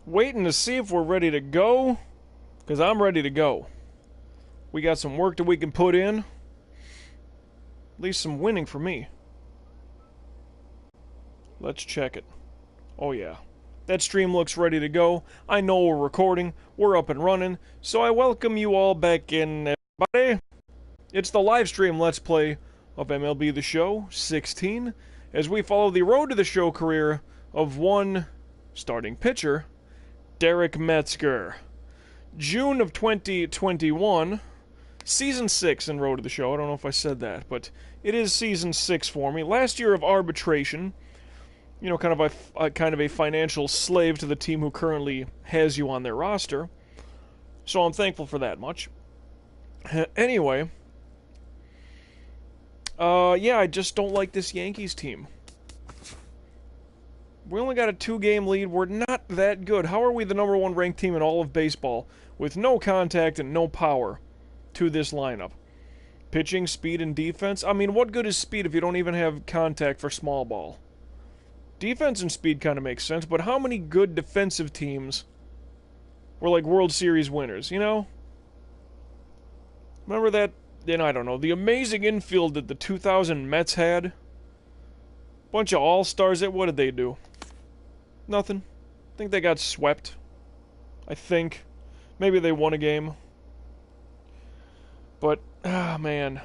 Waiting to see if we're ready to go, because I'm ready to go. We got some work that we can put in. At least some winning for me. Let's check it. Oh yeah. That stream looks ready to go. I know we're recording. We're up and running. So I welcome you all back in, everybody. It's the live stream Let's Play of MLB The Show 16, as we follow the road to the show career of one starting pitcher, Derek Metzger. June of 2021, Season 6 in Road to the Show. I don't know if I said that, but it is Season 6 for me. Last year of arbitration. You know, kind of a financial slave to the team who currently has you on their roster. So I'm thankful for that much. Anyway. Yeah, I just don't like this Yankees team. We only got a 2-game lead. We're not that good. How are we the number 1 ranked team in all of baseball with no contact and no power to this lineup? Pitching, speed, and defense? I mean, what good is speed if you don't even have contact for small ball? Defense and speed kind of makes sense, but how many good defensive teams were like World Series winners, you know? Remember that, I don't know, the amazing infield that the 2000 Mets had? Bunch of all-stars, what did they do? Nothing. I think they got swept. I think. Maybe they won a game. But, man.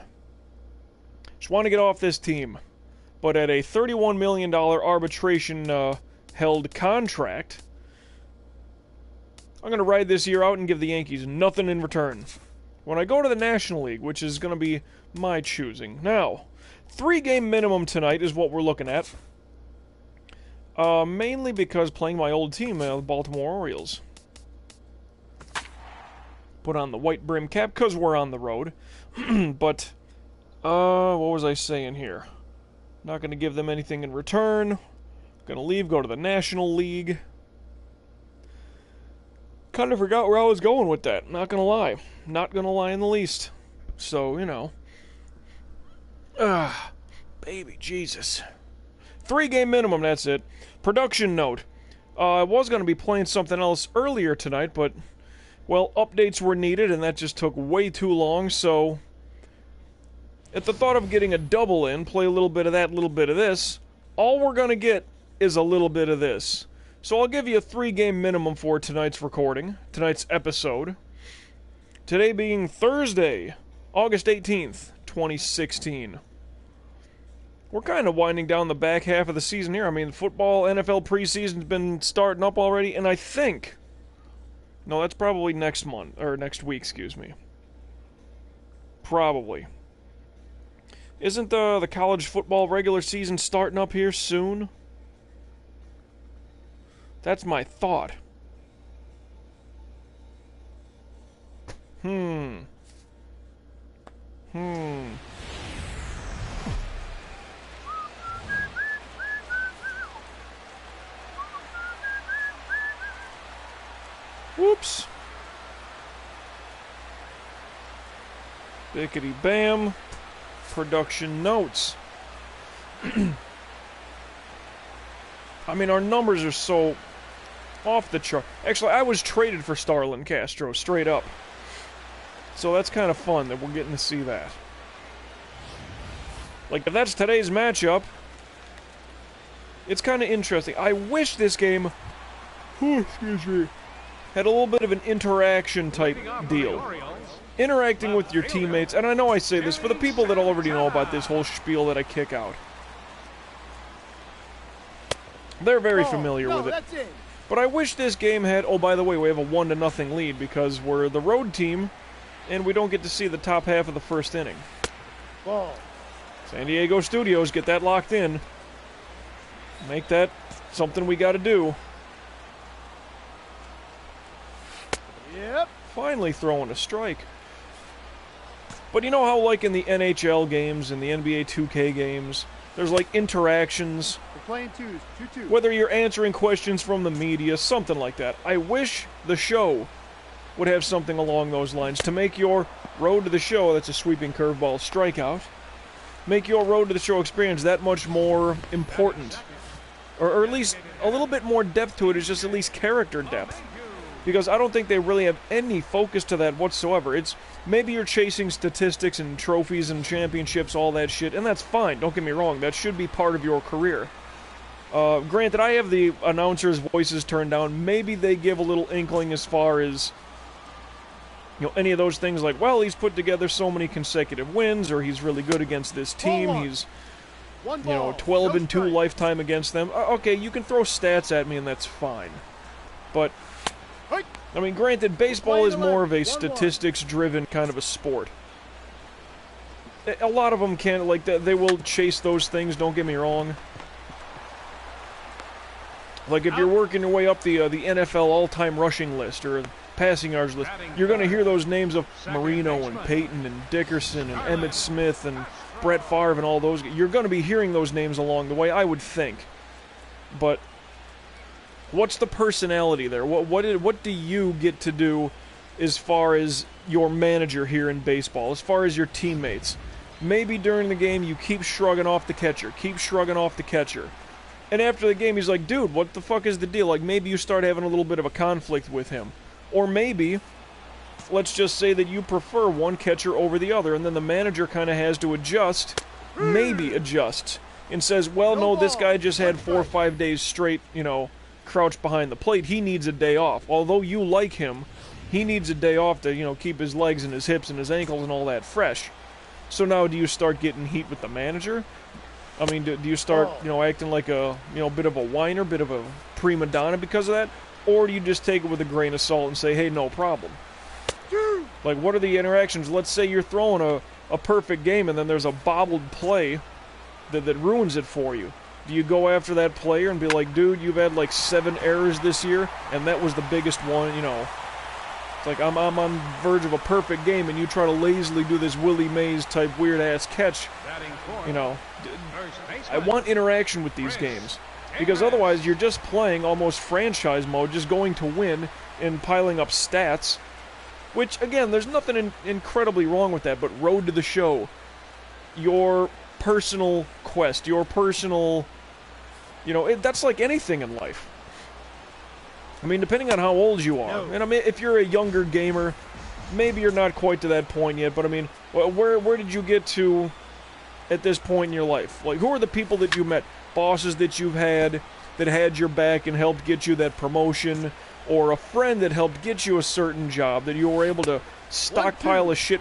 Just want to get off this team. But at a $31 million arbitration-held contract, I'm going to ride this year out and give the Yankees nothing in return. When I go to the National League, which is going to be my choosing. Now, 3-game minimum tonight is what we're looking at. Mainly because playing my old team, the Baltimore Orioles. Put on the white brim cap because we're on the road. But, what was I saying here? Not going to give them anything in return. Going to leave, go to the National League. Kind of forgot where I was going with that. Not going to lie. Not going to lie in the least. So, you know. Baby Jesus. 3-game minimum, that's it. Production note. I was going to be playing something else earlier tonight, but, well, updates were needed, and that just took way too long, so at the thought of getting a double in, play a little bit of that, a little bit of this, all we're going to get is a little bit of this. So I'll give you a 3-game minimum for tonight's recording, tonight's episode. Today being Thursday, August 18th, 2016. We're kind of winding down the back half of the season here. I mean, football, NFL preseason's been starting up already, and I think... No, that's probably next month, or next week, excuse me. Probably. Isn't the college football regular season starting up here soon? That's my thought. Whoops. Bickety bam. Production notes. I mean, our numbers are so off the chart. Actually, I was traded for Starlin Castro, straight up. So that's kind of fun that we're getting to see that. Like, if that's today's matchup, it's kind of interesting. I wish this game, excuse me, had a little bit of an interaction type deal. Interacting with your teammates, and I know I say this for the people that already know about this whole spiel that I kick out. They're very familiar with it. But I wish this game had... Oh, by the way, we have a 1-0 lead because we're the road team, and we don't get to see the top half of the first inning. Ball. San Diego Studios, get that locked in. Make that something we gotta do. Yep. Finally throwing a strike. But you know how, like, in the NHL games and the NBA 2K games, there's, like, interactions... We're playing twos, 2-2. Whether you're answering questions from the media, something like that. I wish the show would have something along those lines to make your road to the show, that's a sweeping curveball strikeout, make your road to the show experience that much more important. Or at least a little bit more depth to it is just at least character depth. Because I don't think they really have any focus to that whatsoever. It's maybe you're chasing statistics and trophies and championships, all that shit, and that's fine, don't get me wrong, that should be part of your career. Granted, I have the announcers' voices turned down. Maybe they give a little inkling as far as, you know, any of those things like, well, he's put together so many consecutive wins, or he's really good against this team, he's, you know, 12-2 lifetime against them. Okay, you can throw stats at me and that's fine. But, I mean, granted, baseball is more of a statistics-driven kind of a sport. A lot of them can, like, they will chase those things, don't get me wrong. Like, if you're working your way up the NFL all-time rushing list, or passing yards list, you're going to hear those names of Marino and Peyton and Dickerson and Emmitt Smith and Brett Favre and all those. You're going to be hearing those names along the way, I would think. But what's the personality there? What do you get to do as far as your manager here in baseball, as far as your teammates? Maybe during the game you keep shrugging off the catcher, and after the game he's like, dude, what the fuck is the deal? Like, maybe you start having a little bit of a conflict with him. Or maybe, let's just say that you prefer one catcher over the other, and then the manager kind of has to adjust, maybe adjusts, and says, well, no, this guy just had 4 or 5 days straight, you know, crouched behind the plate. He needs a day off. Although you like him, he needs a day off to, you know, keep his legs and his hips and his ankles and all that fresh. So now do you start getting heat with the manager? I mean, do you start, you know, acting like a, you know, bit of a whiner, bit of a prima donna because of that? Or do you just take it with a grain of salt and say, hey, no problem? Like, what are the interactions? Let's say you're throwing a perfect game and then there's a bobbled play that ruins it for you. Do you go after that player and be like, dude, you've had like 7 errors this year, and that was the biggest one, you know? It's like, I'm on the verge of a perfect game, and you try to lazily do this Willie Mays type weird-ass catch, you know? I want interaction with these games, because otherwise you're just playing almost franchise mode, just going to win and piling up stats, which, again, there's nothing incredibly wrong with that, but road to the show, your personal quest, your personal, you know, that's like anything in life. I mean, depending on how old you are. And I mean, if you're a younger gamer, maybe you're not quite to that point yet, but I mean, where did you get to at this point in your life? Like, who are the people that you met? Bosses that you've had that had your back and helped get you that promotion, or a friend that helped get you a certain job that you were able to stockpile a shit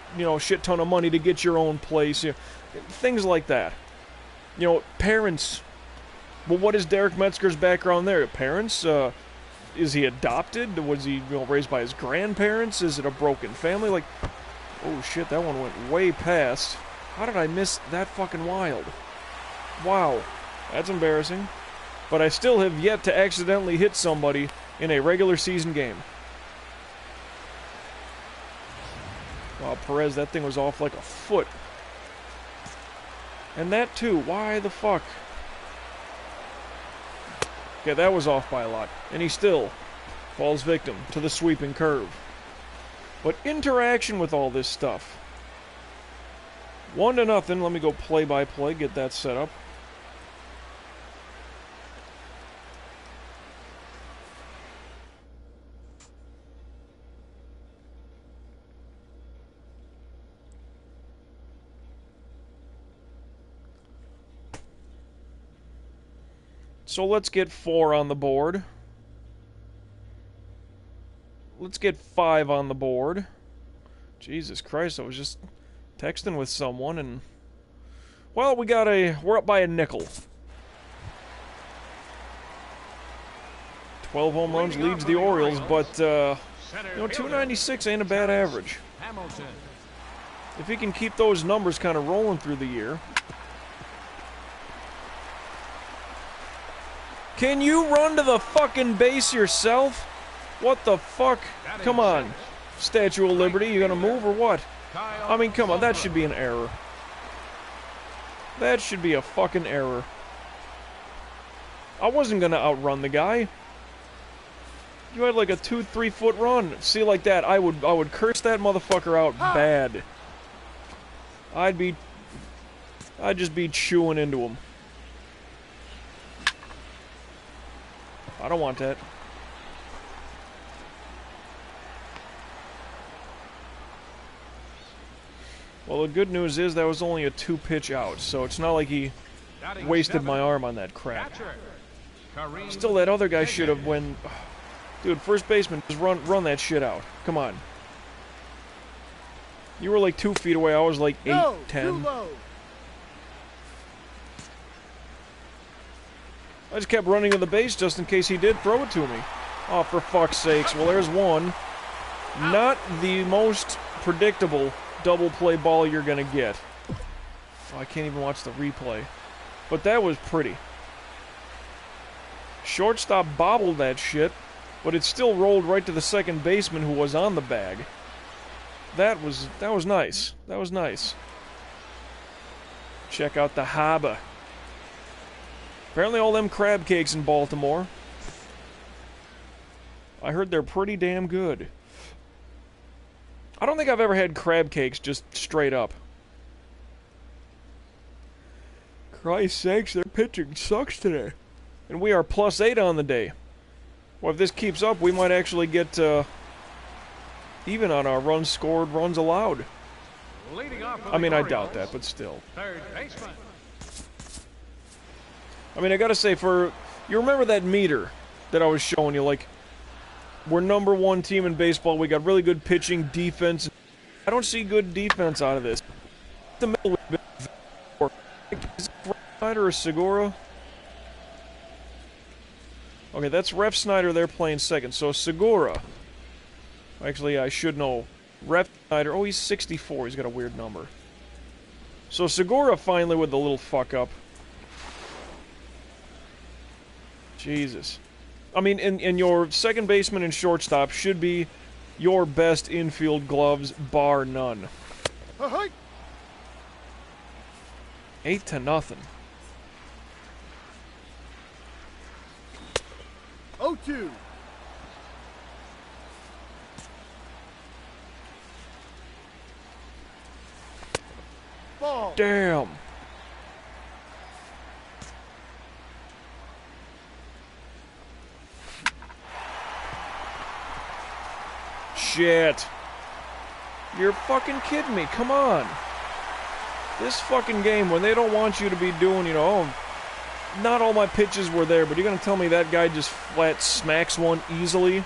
ton of money to get your own place, you know, things like that. You know, parents. Well, what is Derek Metzger's background there? Parents? Is he adopted? Was he, you know, raised by his grandparents? Is it a broken family? Like, oh shit, that one went way past. How did I miss that fucking wild? Wow, that's embarrassing. But I still have yet to accidentally hit somebody in a regular season game. Wow, Perez, that thing was off like a foot. And that too, why the fuck? Okay, that was off by a lot. And he still falls victim to the sweeping curve. But interaction with all this stuff. 1-0. Let me go play-by-play, get that set up. So let's get 4 on the board. Let's get 5 on the board. Jesus Christ, I was just texting with someone and... Well, we're up by a nickel. 12 home runs leads the Orioles, but, you know, 296 ain't a bad average. If he can keep those numbers kind of rolling through the year... Can you run to the fucking base yourself? What the fuck? Come on. Statue of Liberty, you gonna move or what? I mean, come on, that should be an error. That should be a fucking error. I wasn't gonna outrun the guy. You had like a 2-3 foot run. See, like that, I would curse that motherfucker out bad. I'd just be chewing into him. I don't want that. Well, the good news is that was only a 2-pitch out, so it's not like he wasted my arm on that crap. Still, that other guy should have when... Dude, first baseman, just run that shit out. Come on. You were like 2 feet away, I was like 8, 10. I just kept running to the base just in case he did throw it to me. Oh, for fuck's sakes. Well, there's one. Not the most predictable double play ball you're gonna get. Oh, I can't even watch the replay. But that was pretty. Shortstop bobbled that shit, but it still rolled right to the second baseman who was on the bag. That was nice. That was nice. Check out the harbor. Apparently all them crab cakes in Baltimore. I heard they're pretty damn good. I don't think I've ever had crab cakes just straight up. Christ's sakes, their pitching sucks today. And we are +8 on the day. Well, if this keeps up, we might actually get even on our runs scored, runs allowed. I mean, I doubt that, but still. Third baseman. I mean, I gotta say, you remember that meter that I was showing you, like, we're #1 team in baseball, we got really good pitching, defense. I don't see good defense out of this. The middle is it Ref Snyder or Segura? Okay, that's Ref Snyder, they're playing second, so Segura. Actually, I should know. Ref Snyder, oh, he's 64, he's got a weird number. So Segura finally with the little fuck up. Jesus. I mean, and your second baseman and shortstop should be your best infield gloves, bar none. 8-0. 0-2. Ball. Damn. Shit. You're fucking kidding me. Come on. This fucking game, when they don't want you to be doing, you know, oh, not all my pitches were there, but you're going to tell me that guy just flat smacks one easily?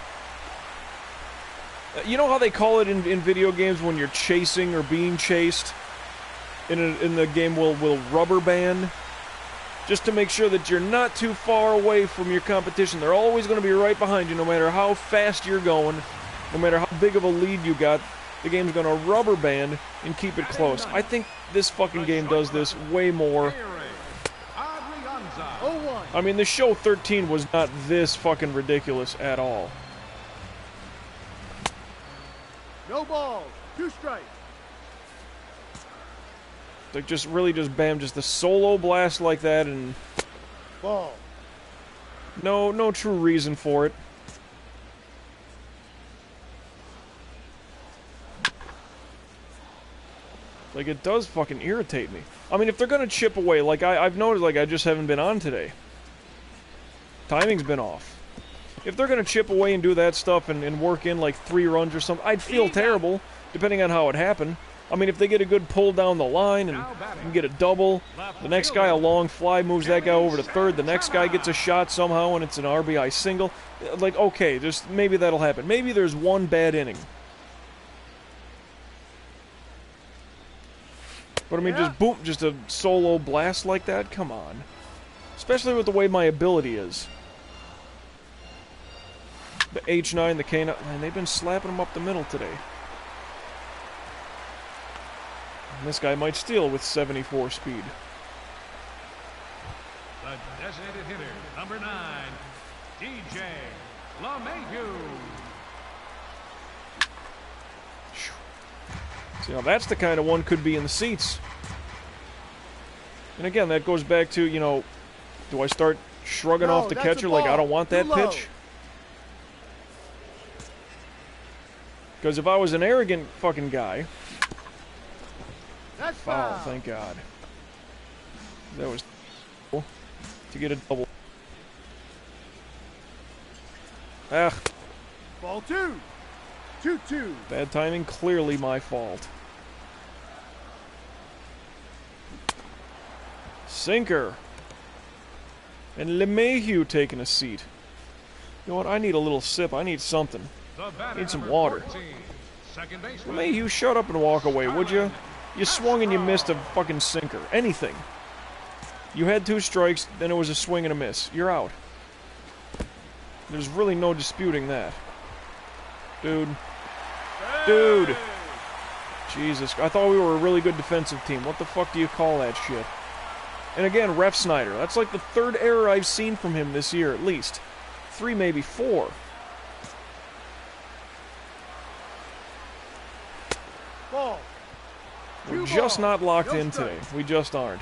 You know how they call it in video games when you're chasing or being chased? In the game, will rubber band? Just to make sure that you're not too far away from your competition. They're always going to be right behind you, no matter how fast you're going. No matter how big of a lead you got, the game's going to rubber band and keep it close. I think this fucking game does this way more. I mean, the show 13 was not this fucking ridiculous at all. No balls. 2 strikes. Like, just really just bam, just a solo blast like that, and Ball. no true reason for it. Like, it does fucking irritate me. I mean, if they're gonna chip away, like, I've noticed, like, I just haven't been on today. Timing's been off. If they're gonna chip away and do that stuff and work in, like, 3 runs or something, I'd feel terrible, depending on how it happened. I mean, if they get a good pull down the line and get a double, the next guy a long fly moves that guy over to third, the next guy gets a shot somehow and it's an RBI single, like, okay, just maybe that'll happen. Maybe there's one bad inning. But I mean, just boom, just a solo blast like that? Come on. Especially with the way my ability is. The H9, the K9, man, they've been slapping them up the middle today. And this guy might steal with 74 speed. The designated hitter, number 9, DJ LeMahieu. See, now that's the kind of one could be in the seats. And again, that goes back to, you know, do I start shrugging off the catcher like I don't want that pitch? Because if I was an arrogant fucking guy... That's foul, thank God. That was cool to get a double. Ah, Ball 2. 2-2. bad timing, clearly my fault. Sinker. And LeMahieu taking a seat. You know what? I need a little sip. I need something. Need some water. 14, second baseman. LeMahieu, shut up and walk away, would you? You swung and you missed a fucking sinker. Anything. You had 2 strikes, then it was a swing and a miss. You're out. There's really no disputing that. Dude. Dude. Jesus. I thought we were a really good defensive team. What the fuck do you call that shit? And again, Ref Snyder. That's like the 3rd error I've seen from him this year, at least. 3, maybe 4. Ball. We're 2 just balls. not locked No in strike. today. We just aren't.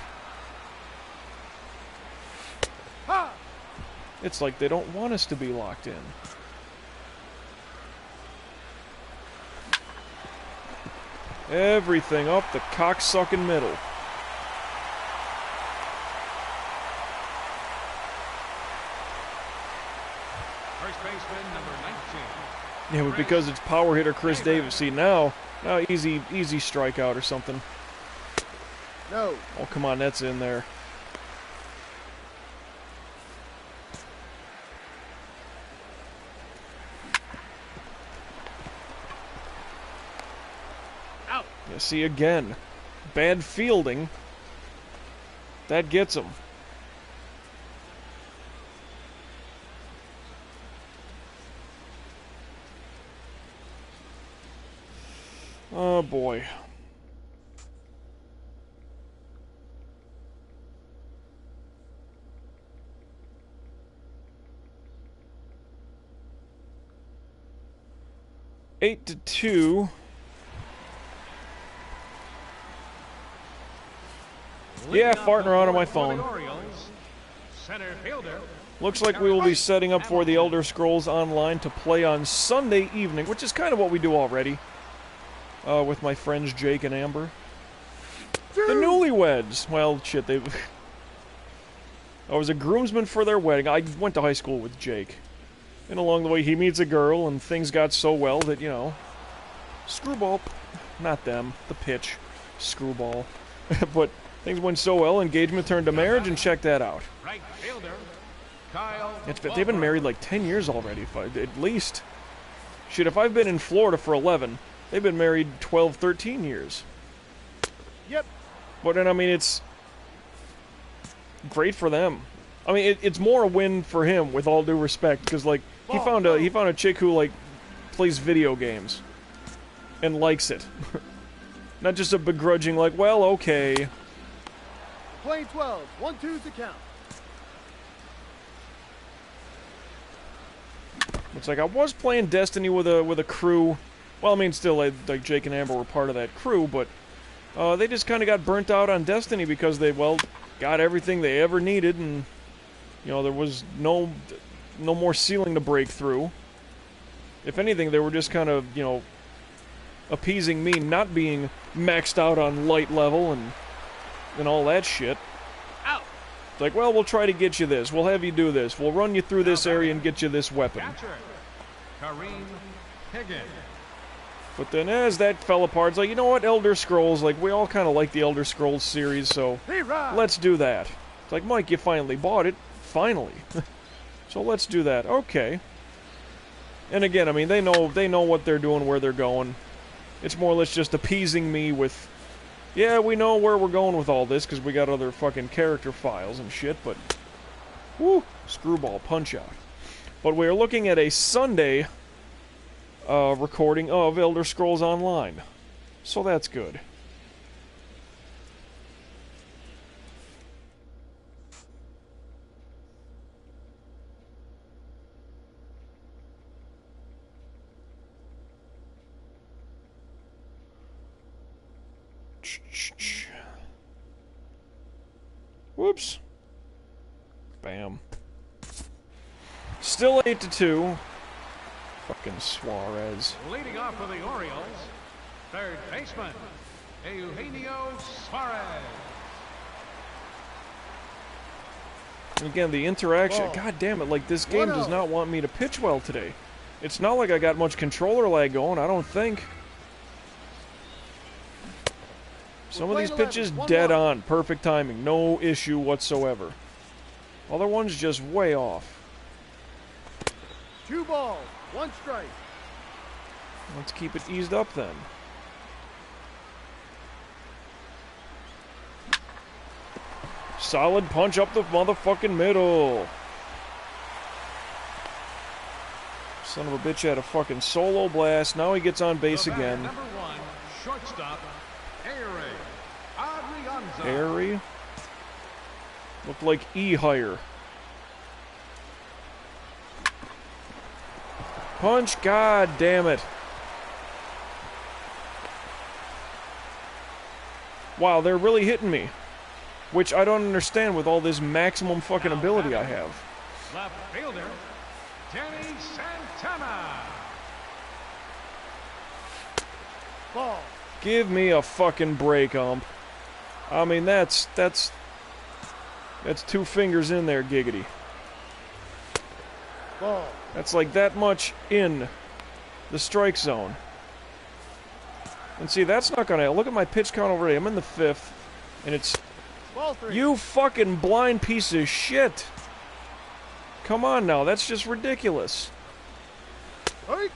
Ha! It's like they don't want us to be locked in. Everything up the cocksucking middle. First baseman, number 19. Yeah, but because it's power hitter Chris Davis. See, now easy strikeout or something. No. Oh, come on, that's in there. Out. Yeah, see, again, bad fielding. That gets him. Oh, boy. Eight to 2. Yeah, farting around on my phone. Center fielder. Looks like we will be setting up for the Elder Scrolls Online to play on Sunday evening, which is kind of what we do already. With my friends Jake and Amber. The newlyweds! Well, shit, I was a groomsman for their wedding. I went to high school with Jake. And along the way, he meets a girl, and things got so well that, you know... Screwball. Not them. The pitch. Screwball. But things went so well, engagement turned to marriage, and check that out. Right fielder. Kyle. They've been married like 10 years already, at least. Shit, if I've been in Florida for 11, they've been married 12, 13 years. Yep. But then, I mean, it's great for them. I mean, it's more a win for him, with all due respect, because, like, he found a chick who, like, plays video games. And likes it. Not just a begrudging, like, well, okay. Playing 12. 1-2's the count. It's like I was playing Destiny with a crew. Well, I mean, still, like Jake and Amber were part of that crew, but they just kind of got burnt out on Destiny because they, well, got everything they ever needed, and you know there was no more ceiling to break through. If anything, they were just kind of, you know, appeasing me, not being maxed out on light level and all that shit. Out. It's like, well, we'll try to get you this. We'll have you do this. We'll run you through this area and get you this weapon. Catcher. Kareem Higgins. But then as that fell apart, it's like, you know what, Elder Scrolls, like, we all kind of like the Elder Scrolls series, so Hoorah! let's do that. It's like, Mike, you finally bought it. Finally. So let's do that. Okay. And again, I mean, they know what they're doing, where they're going. It's more or less just appeasing me with, yeah, we know where we're going with all this, because we got other fucking character files and shit, but, whoo, screwball, punch-out. But we are looking at a Sunday recording of Elder Scrolls Online. So that's good. Whoops. Bam. Still 8-2. Fucking Suarez. Leading off for the Orioles, third baseman, Eugenio Suarez. Again, the interaction. Ball. God damn it! Like this game does 1-0. not want me to pitch well today. It's not like I got much controller lag going. I don't think. Some of these pitches dead on, perfect timing, no issue whatsoever. Other ones just way off. 2 balls, 1 strike. Let's keep it eased up then. Solid punch up the motherfucking middle. Son of a bitch had a fucking solo blast. Now he gets on base again. Number 1, shortstop, Arianza. Airy. Looked like E-Hire. Punch, god damn it. Wow, they're really hitting me. Which I don't understand with all this maximum fucking ability I have. Left fielder, Danny Santana. Ball. Give me a fucking break, ump. I mean, that's 2 fingers in there, giggity. Ball. That's like that much in the strike zone. And see, that's not gonna... Look at my pitch count already. I'm in the 5th, and it's... Ball 3. You fucking blind piece of shit! Come on now, that's just ridiculous. Hey.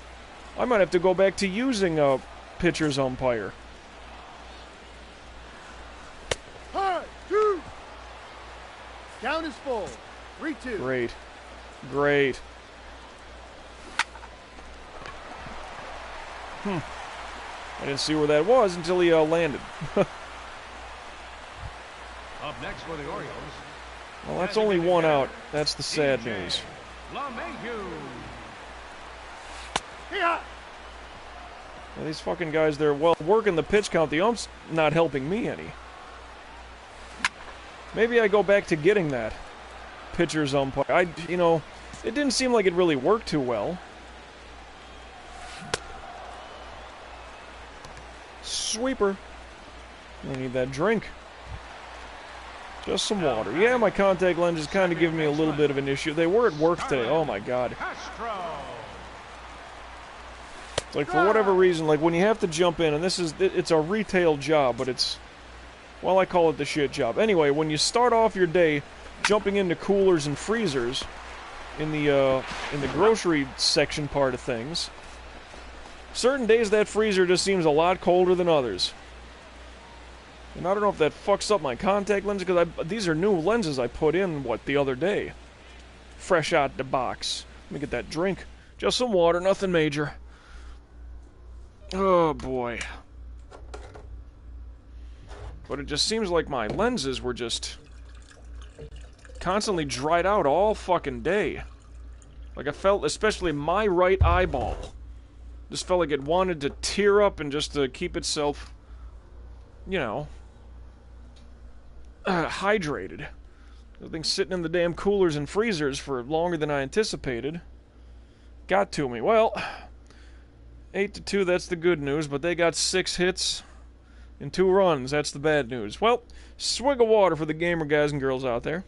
I might have to go back to using a pitcher's umpire. High, 2. Count is full. 3-2. Great. Great. I didn't see where that was until he landed. Up next for the Orioles, Well, that's only 1 out. That's the sad news. LeMahieu. Yeah. Now, these fucking guys, they're, well, working the pitch count. The ump's not helping me any. Maybe I go back to getting that pitcher's umpire. You know, it didn't seem like it really worked too well. Sweeper. I need that drink. Just some water. Yeah, my contact lenses kind of giving me a little bit of an issue. They were at work today. Oh my god. Castro. It's like, for whatever reason, like when you have to jump in, and it's a retail job, but it's, well, I call it the shit job. Anyway, when you start off your day jumping into coolers and freezers in the grocery section part of things, certain days that freezer just seems a lot colder than others. And I don't know if that fucks up my contact lenses, because these are new lenses I put in, the other day. Fresh out the box. Let me get that drink. Just some water, nothing major. Oh, boy. But it just seems like my lenses were just constantly dried out all fucking day. Like I felt, especially my right eyeball, just felt like it wanted to tear up and just to keep itself, you know, hydrated. The thing's sitting in the damn coolers and freezers for longer than I anticipated. Got to me. Well, 8-2, that's the good news, but they got 6 hits and 2 runs. That's the bad news. Well, swig of water for the gamer guys and girls out there.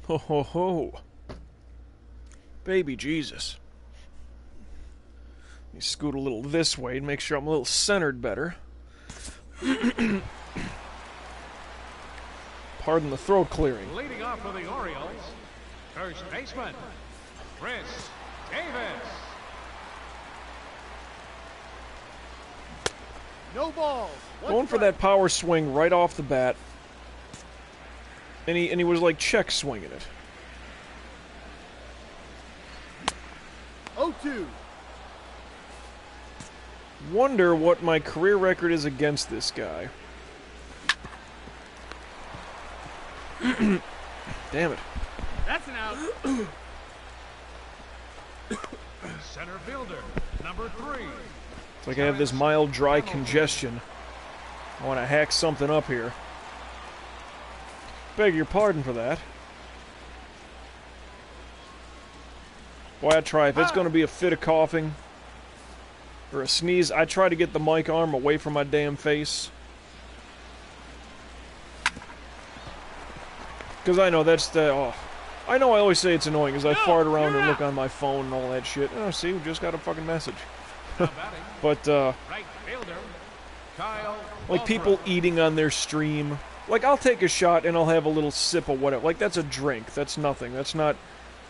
Ho ho ho. Baby Jesus. Let me scoot a little this way and make sure I'm a little centered better. Pardon the throat clearing. Leading off for the Orioles, first baseman, Chris Davis. No balls. Going for that power swing right off the bat. And he was like check swinging it. 0-2. Wonder what my career record is against this guy. Damn it. That's an out. Center fielder, number 3. It's like I have this mild dry congestion. I want to hack something up here. Beg your pardon for that. Boy, I try. If it's going to be a fit of coughing, or a sneeze, I try to get the mic arm away from my damn face. Because I know that's the... Oh, I know I always say it's annoying because I fart around and look on my phone and all that shit. Oh, see, we just got a fucking message. But, Right fielder, Kyle like people eating on their stream. Like, I'll take a shot and I'll have a little sip of whatever. Like, that's a drink. That's nothing. That's not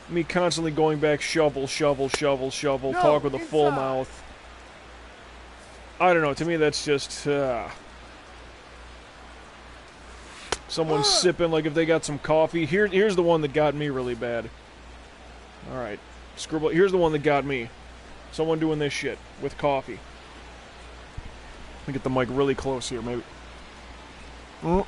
me constantly going back, shovel, shovel, shovel, shovel, No, talk with a full inside. mouth. I don't know. To me, that's just, someone's sipping, like if they got some coffee. Here's the one that got me really bad. Alright. Scribble. Here's the one that got me. Someone doing this shit with coffee. Let me get the mic really close here, maybe. Oh.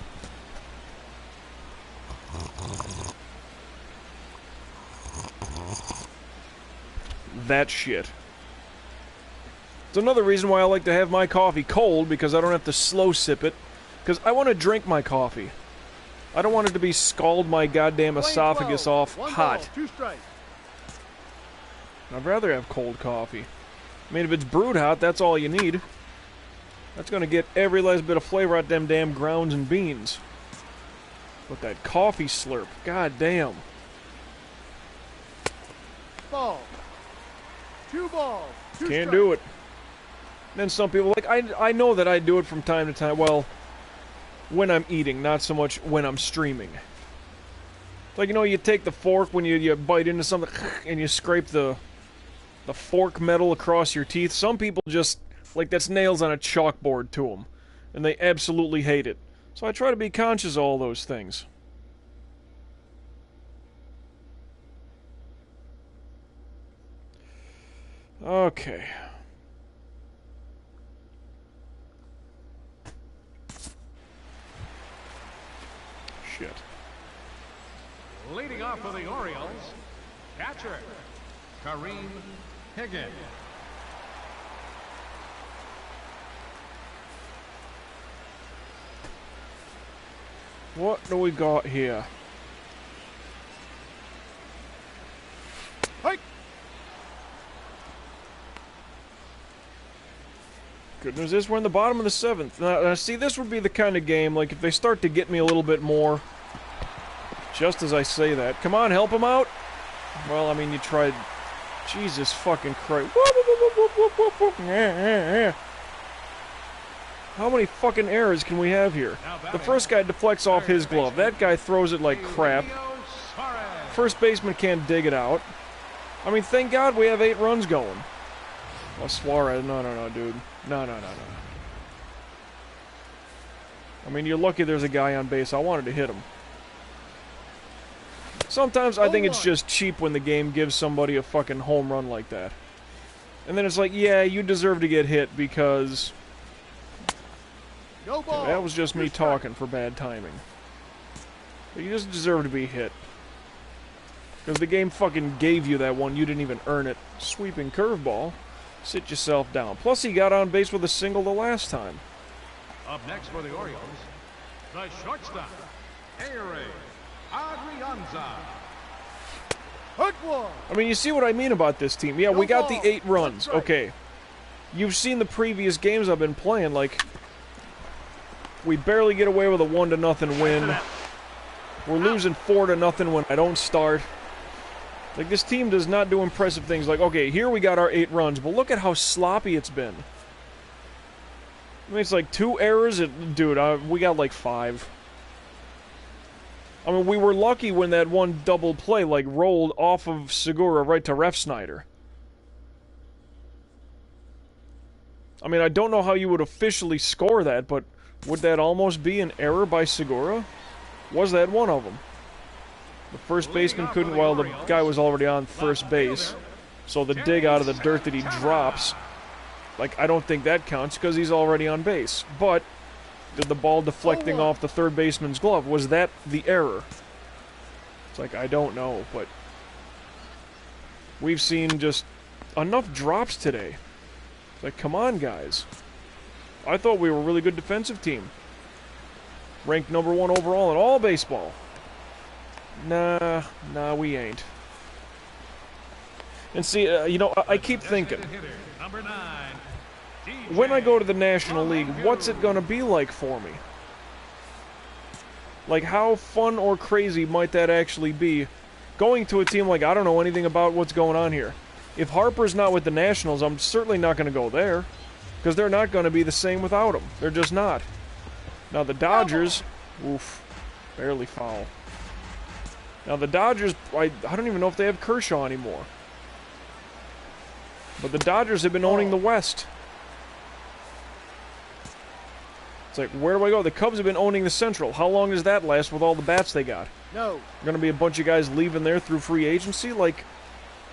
That shit. It's another reason why I like to have my coffee cold, because I don't have to slow sip it. Because I want to drink my coffee. I don't want it to be scald my goddamn esophagus off hot. 2 strikes. I'd rather have cold coffee. I mean, if it's brewed hot, that's all you need. That's gonna get every last bit of flavor out them damn grounds and beans. But that coffee slurp, goddamn. Ball. 2 balls. 2 Can't strikes. do it. Then some people, like, I know that I do it from time to time. Well, when I'm eating, not so much when I'm streaming. Like, you know, you take the fork when you bite into something and you scrape the fork metal across your teeth. Some people just, like, that's nails on a chalkboard to them. And they absolutely hate it. So I try to be conscious of all those things. Okay. Shit. leading off for the Orioles, catcher, Kareem Higgins. What do we got here? Hike. Good news is we're in the bottom of the 7th. Now, see, this would be the kind of game, like, if they start to get me a little bit more, just as I say that. Come on, help him out! Well, I mean, you tried... Jesus fucking Christ. How many fucking errors can we have here? The first guy deflects off his glove. That guy throws it like crap. First baseman can't dig it out. I mean, thank God we have 8 runs going. Oh, Suarez, no, dude. No. I mean, you're lucky there's a guy on base. I wanted to hit him. Sometimes I think it's just cheap when the game gives somebody a fucking home run like that. And then it's like, yeah, you deserve to get hit because... No ball. that was just me talking for bad timing. But you just deserve to be hit. Because the game fucking gave you that one, you didn't even earn it. Sweeping curveball. Sit yourself down. Plus he got on base with a single the last time. Up next for the Orioles, the shortstop, Aire Adrianza. Hook one. I mean, you see what I mean about this team. Yeah, we got the 8 runs. That's right. Okay. You've seen the previous games I've been playing, like... we barely get away with a 1-0 win. We're losing 4-0 when I don't start. Like, this team does not do impressive things. Like, okay, here we got our 8 runs, but look at how sloppy it's been. I mean, it's like 2 errors. Dude, we got like 5. I mean, we were lucky when that one double play, like, rolled off of Segura right to Ref Snyder. I mean, I don't know how you would officially score that, but would that almost be an error by Segura? Was that one of them? The first baseman couldn't while the guy was already on first base. So the dig out of the dirt that he drops, like, I don't think that counts because he's already on base. But did the ball deflecting off the third baseman's glove, was that the error? It's like, I don't know, but we've seen just enough drops today. It's like, come on, guys. I thought we were a really good defensive team. Ranked number 1 overall in all baseball. Nah, we ain't. And see, you know, I keep thinking. Number 9, when I go to the National League, what's it gonna be like for me? Like, how fun or crazy might that actually be? Going to a team like, I don't know anything about what's going on here. If Harper's not with the Nationals, I'm certainly not going to go there. Because they're not going to be the same without him. They're just not. Now the Dodgers... Oof. Barely foul. Now the Dodgers... I don't even know if they have Kershaw anymore. But the Dodgers have been owning the West. It's like, where do I go? The Cubs have been owning the Central. How long does that last with all the bats they got? No. Going to be a bunch of guys leaving there through free agency? Like,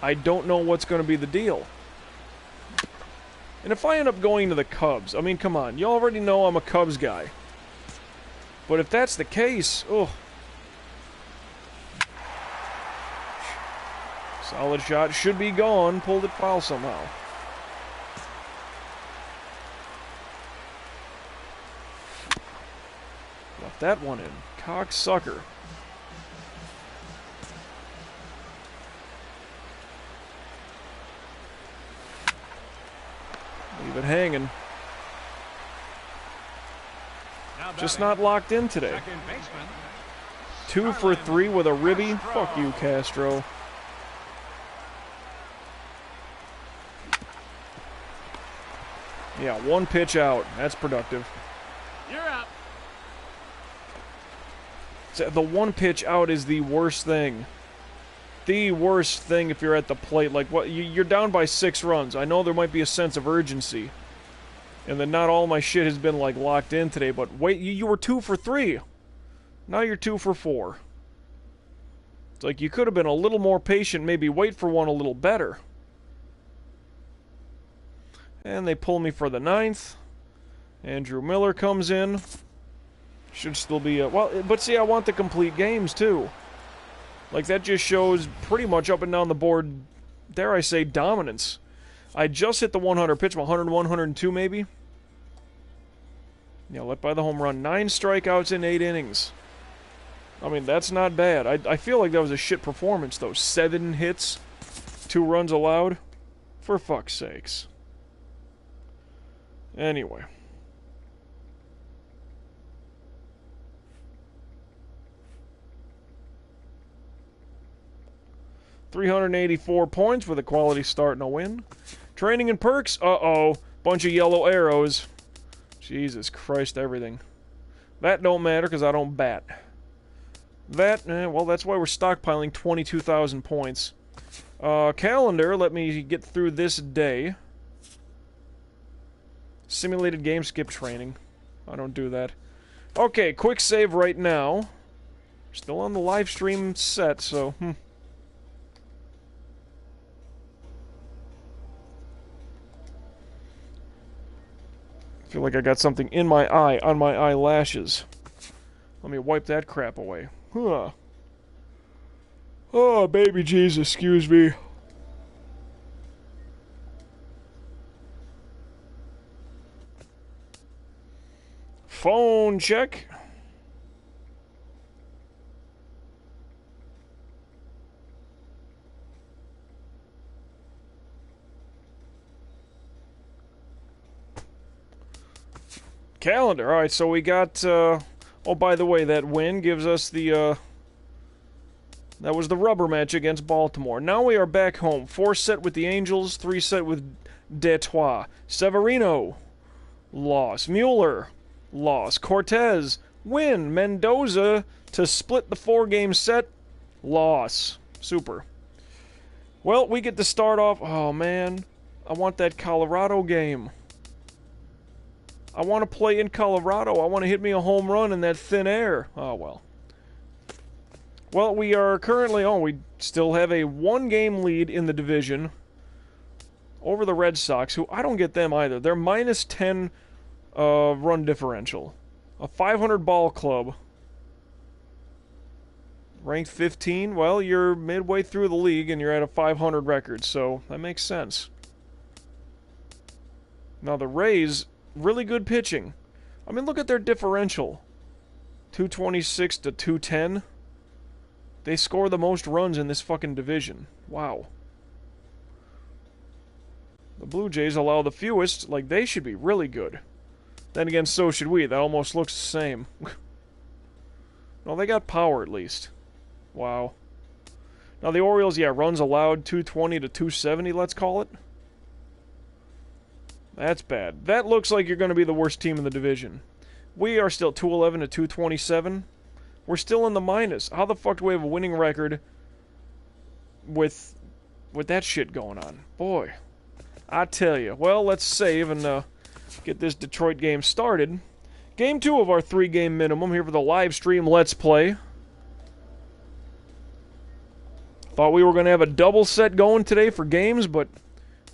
I don't know what's going to be the deal. And if I end up going to the Cubs, I mean, come on. You already know I'm a Cubs guy. But if that's the case, oh. Solid shot. Should be gone. Pulled it foul somehow. Left that one in. Cocksucker. Leave it hanging. Just not locked in today. 2 for 3 with a ribby. Fuck you, Castro. Yeah, 1 pitch out. That's productive. You're out. So the 1 pitch out is the worst thing. The worst thing if you're at the plate. Like, what? You're down by 6 runs. I know there might be a sense of urgency. And then not all my shit has been, like, locked in today. But wait, you were 2 for 3. Now you're 2 for 4. It's like you could have been a little more patient. Maybe wait for one a little better. And they pull me for the 9th. Andrew Miller comes in. Should still be a... Well, but see, I want the complete games, too. Like, that just shows pretty much up and down the board, dare I say, dominance. I just hit the 100 pitch, 101, 102 maybe. Yeah, let by the home run. 9 strikeouts in 8 innings. I mean, that's not bad. I feel like that was a shit performance, though. 7 hits, 2 runs allowed. For fuck's sakes. Anyway. $384 points with a quality start and a win. Training and perks. Uh-oh. Bunch of yellow arrows. Jesus Christ, everything. That don't matter because I don't bat. That, well, that's why we're stockpiling 22,000 points. Calendar, let me get through this day. Simulated game skip training. I don't do that. Okay, quick save right now. Still on the live stream set, so... I feel like I got something in my eye, on my eyelashes. Let me wipe that crap away. Huh. Oh, baby Jesus, excuse me. Phone check. Calendar. Alright, so we got, oh, by the way, that win gives us the, that was the rubber match against Baltimore. Now we are back home. 4 set with the Angels, 3 set with Detroit. Severino, loss. Mueller, loss. Cortez, win. Mendoza to split the 4-game set, loss. Super. Well, we get to start off, oh man, I want that Colorado game. I want to play in Colorado. I want to hit me a home run in that thin air. Oh, well. Well, we are currently... Oh, we still have a 1-game lead in the division over the Red Sox, who I don't get them either. They're minus 10 run differential. A 500 ball club. Ranked 15. Well, you're midway through the league and you're at a 500 record, so that makes sense. Now, the Rays... Really good pitching. I mean, look at their differential. 226 to 210. They score the most runs in this fucking division. Wow. The Blue Jays allow the fewest. Like, they should be really good. Then again, so should we. That almost looks the same. No, they got power at least. Wow. Now the Orioles, yeah, runs allowed 220 to 270, let's call it. That's bad. That looks like you're going to be the worst team in the division. We are still 211 to 227. We're still in the minus. How the fuck do we have a winning record with that shit going on? Boy, I tell you. Well, let's save and get this Detroit game started. Game 2 of our 3-game minimum here for the live stream Let's Play. Thought we were going to have a double set going today for games, but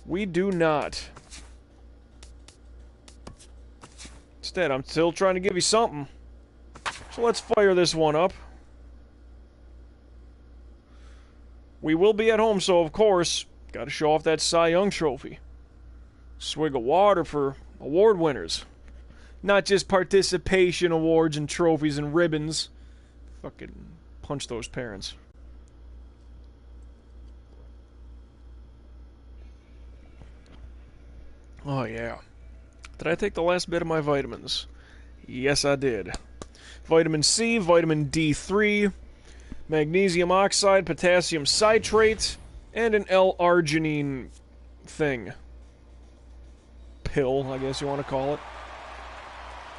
we do not. Instead, I'm still trying to give you something. So let's fire this one up. We will be at home, so of course, got to show off that Cy Young trophy. Swig of water for award winners. Not just participation awards and trophies and ribbons. Fucking punch those parents. Oh yeah. Did I take the last bit of my vitamins? Yes, I did. Vitamin C, vitamin D3, magnesium oxide, potassium citrate, and an L-arginine thing. Pill, I guess you want to call it.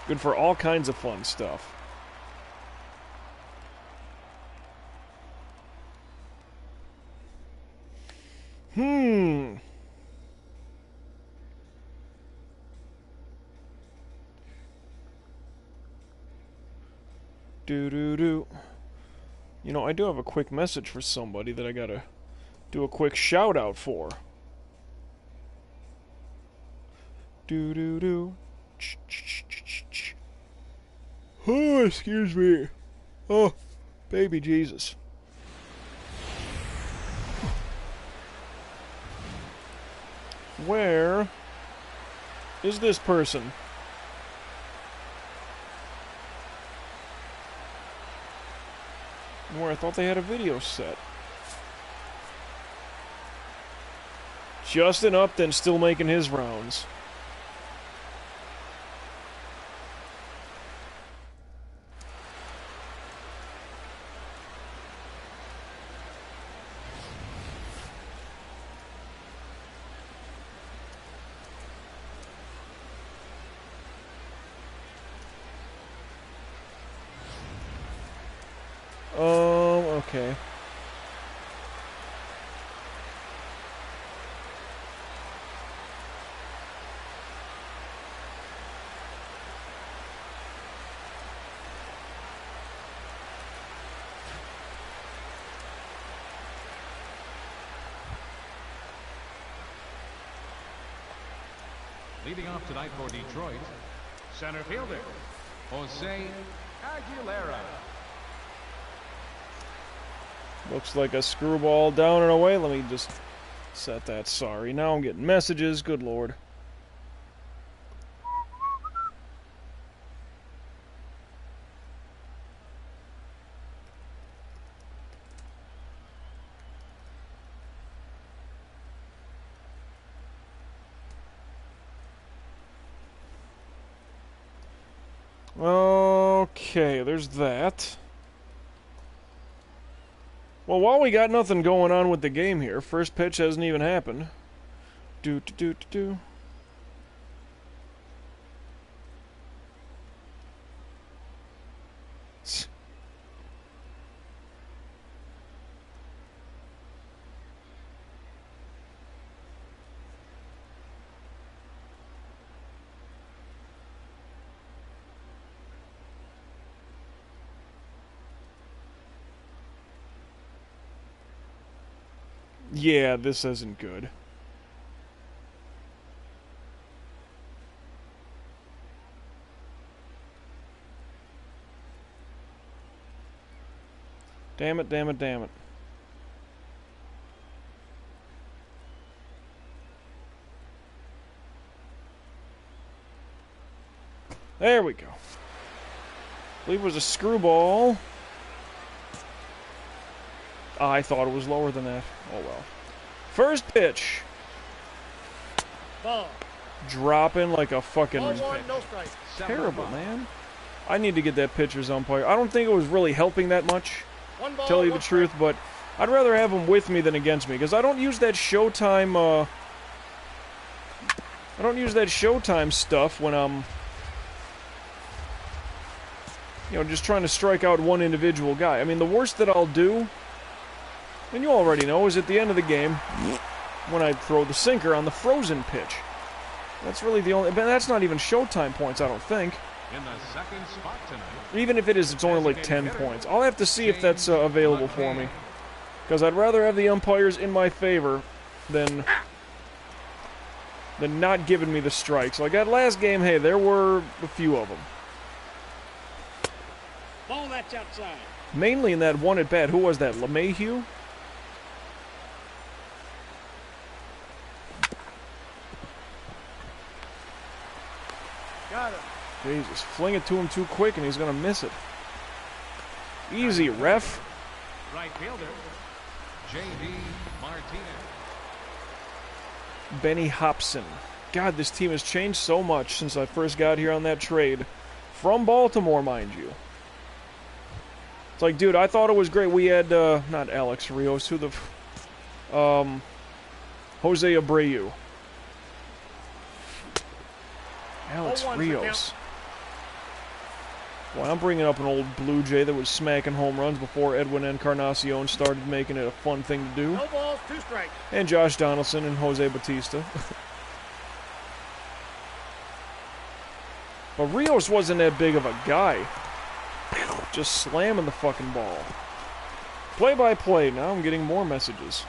Good for all kinds of fun stuff. Do-do-do. You know, I do have a quick message for somebody that I gotta do a quick shout-out for. Do-do-do. Oh, excuse me. Oh, baby Jesus. Where is this person? Where I thought they had a video set. Justin Upton still making his rounds. Okay. Leading off tonight for Detroit, center fielder, Jose Aguilera. Looks like a screwball down and away. Let me just set that. Sorry. Now I'm getting messages. Good Lord. Okay, there's that. Well, while we got nothing going on with the game here, first pitch hasn't even happened. Do. Yeah, this isn't good. Damn it. There we go. I believe it was a screwball. I thought it was lower than that. Oh well. First pitch. Ball. dropping like a fucking Ball one, no strike. terrible, man. I need to get that pitcher's umpire. I don't think it was really helping that much, One ball, tell you one the truth, strike. but I'd rather have him with me than against me, because I don't use that Showtime, I don't use that Showtime stuff when I'm, you know, just trying to strike out one individual guy. I mean, the worst that I'll do, and you already know, is at the end of the game, when I throw the sinker on the frozen pitch. That's really the only, but that's not even Showtime points, I don't think. In the second spot tonight. Even if it is, it's only like 10 points. I'll have to see if that's available for me. Because I'd rather have the umpires in my favor than not giving me the strikes. Like that last game, hey, there were a few of them. Ball, that's outside. Mainly in that one at bat. Who was that? LeMahieu? Got it. Jesus, fling it to him too quick and he's going to miss it. Easy, ref. Right fielder, J.D. Martinez. Benny Hobson. God, this team has changed so much since I first got here on that trade. From Baltimore, mind you. It's like, dude, I thought it was great. We had, not Alex Rios, who the... Jose Abreu. Alex 0-1 Rios. Well, I'm bringing up an old Blue Jay that was smacking home runs before Edwin Encarnacion started making it a fun thing to do. No balls, two strikes. And Josh Donaldson and Jose Bautista. But Rios wasn't that big of a guy. Just slamming the fucking ball. Play-by-play. Now I'm getting more messages.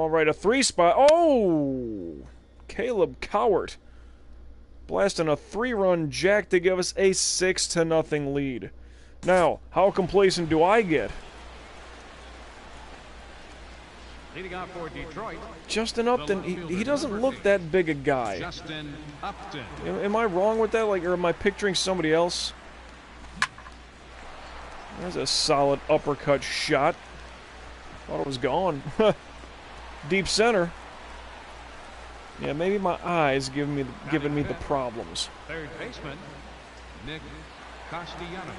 Right, a 3-spot. Oh! Caleb Cowart blasting a 3-run jack to give us a 6-0 lead. Now, how complacent do I get? Leading off for Detroit. Justin Upton, he doesn't look that big a guy. Justin Upton. Am I wrong with that? Like, or am I picturing somebody else? There's a solid uppercut shot. Thought it was gone. Deep center. Yeah, maybe my eyes giving me the problems. Third baseman, Nick Castellanos.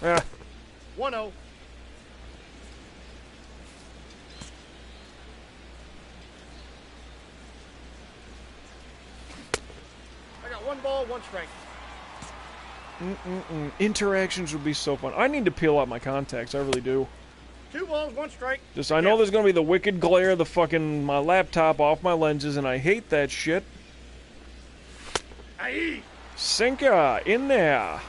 Ah, 1-0. I got one ball, one strike. interactions would be so fun. I need to peel out my contacts. I really do. 2 balls, one strike. Just I know there's gonna be the wicked glare, the fucking my laptop off my lenses, and I hate that shit. Aye. Sinker in there.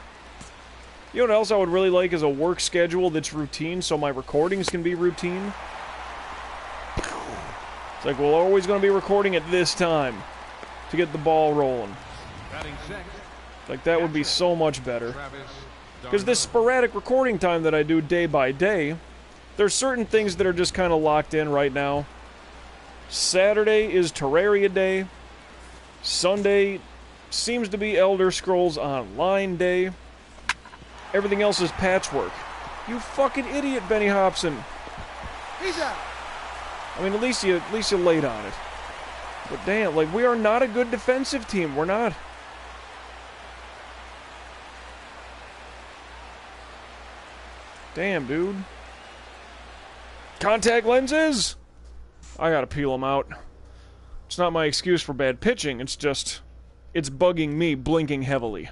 You know what else I would really like is a work schedule that's routine, so my recordings can be routine. It's like we're always going to be recording at this time to get the ball rolling. Batting sixth, Like that would be so much better. Because this sporadic recording time that I do day by day, there's certain things that are just kind of locked in right now. Saturday is Terraria Day. Sunday seems to be Elder Scrolls Online Day. Everything else is patchwork. You fucking idiot, Benny Hobson. He's out. I mean, at least you laid on it. But damn, like, we are not a good defensive team. We're not. Damn, dude. Contact lenses? I gotta peel them out. It's not my excuse for bad pitching. It's just, it's bugging me, blinking heavily.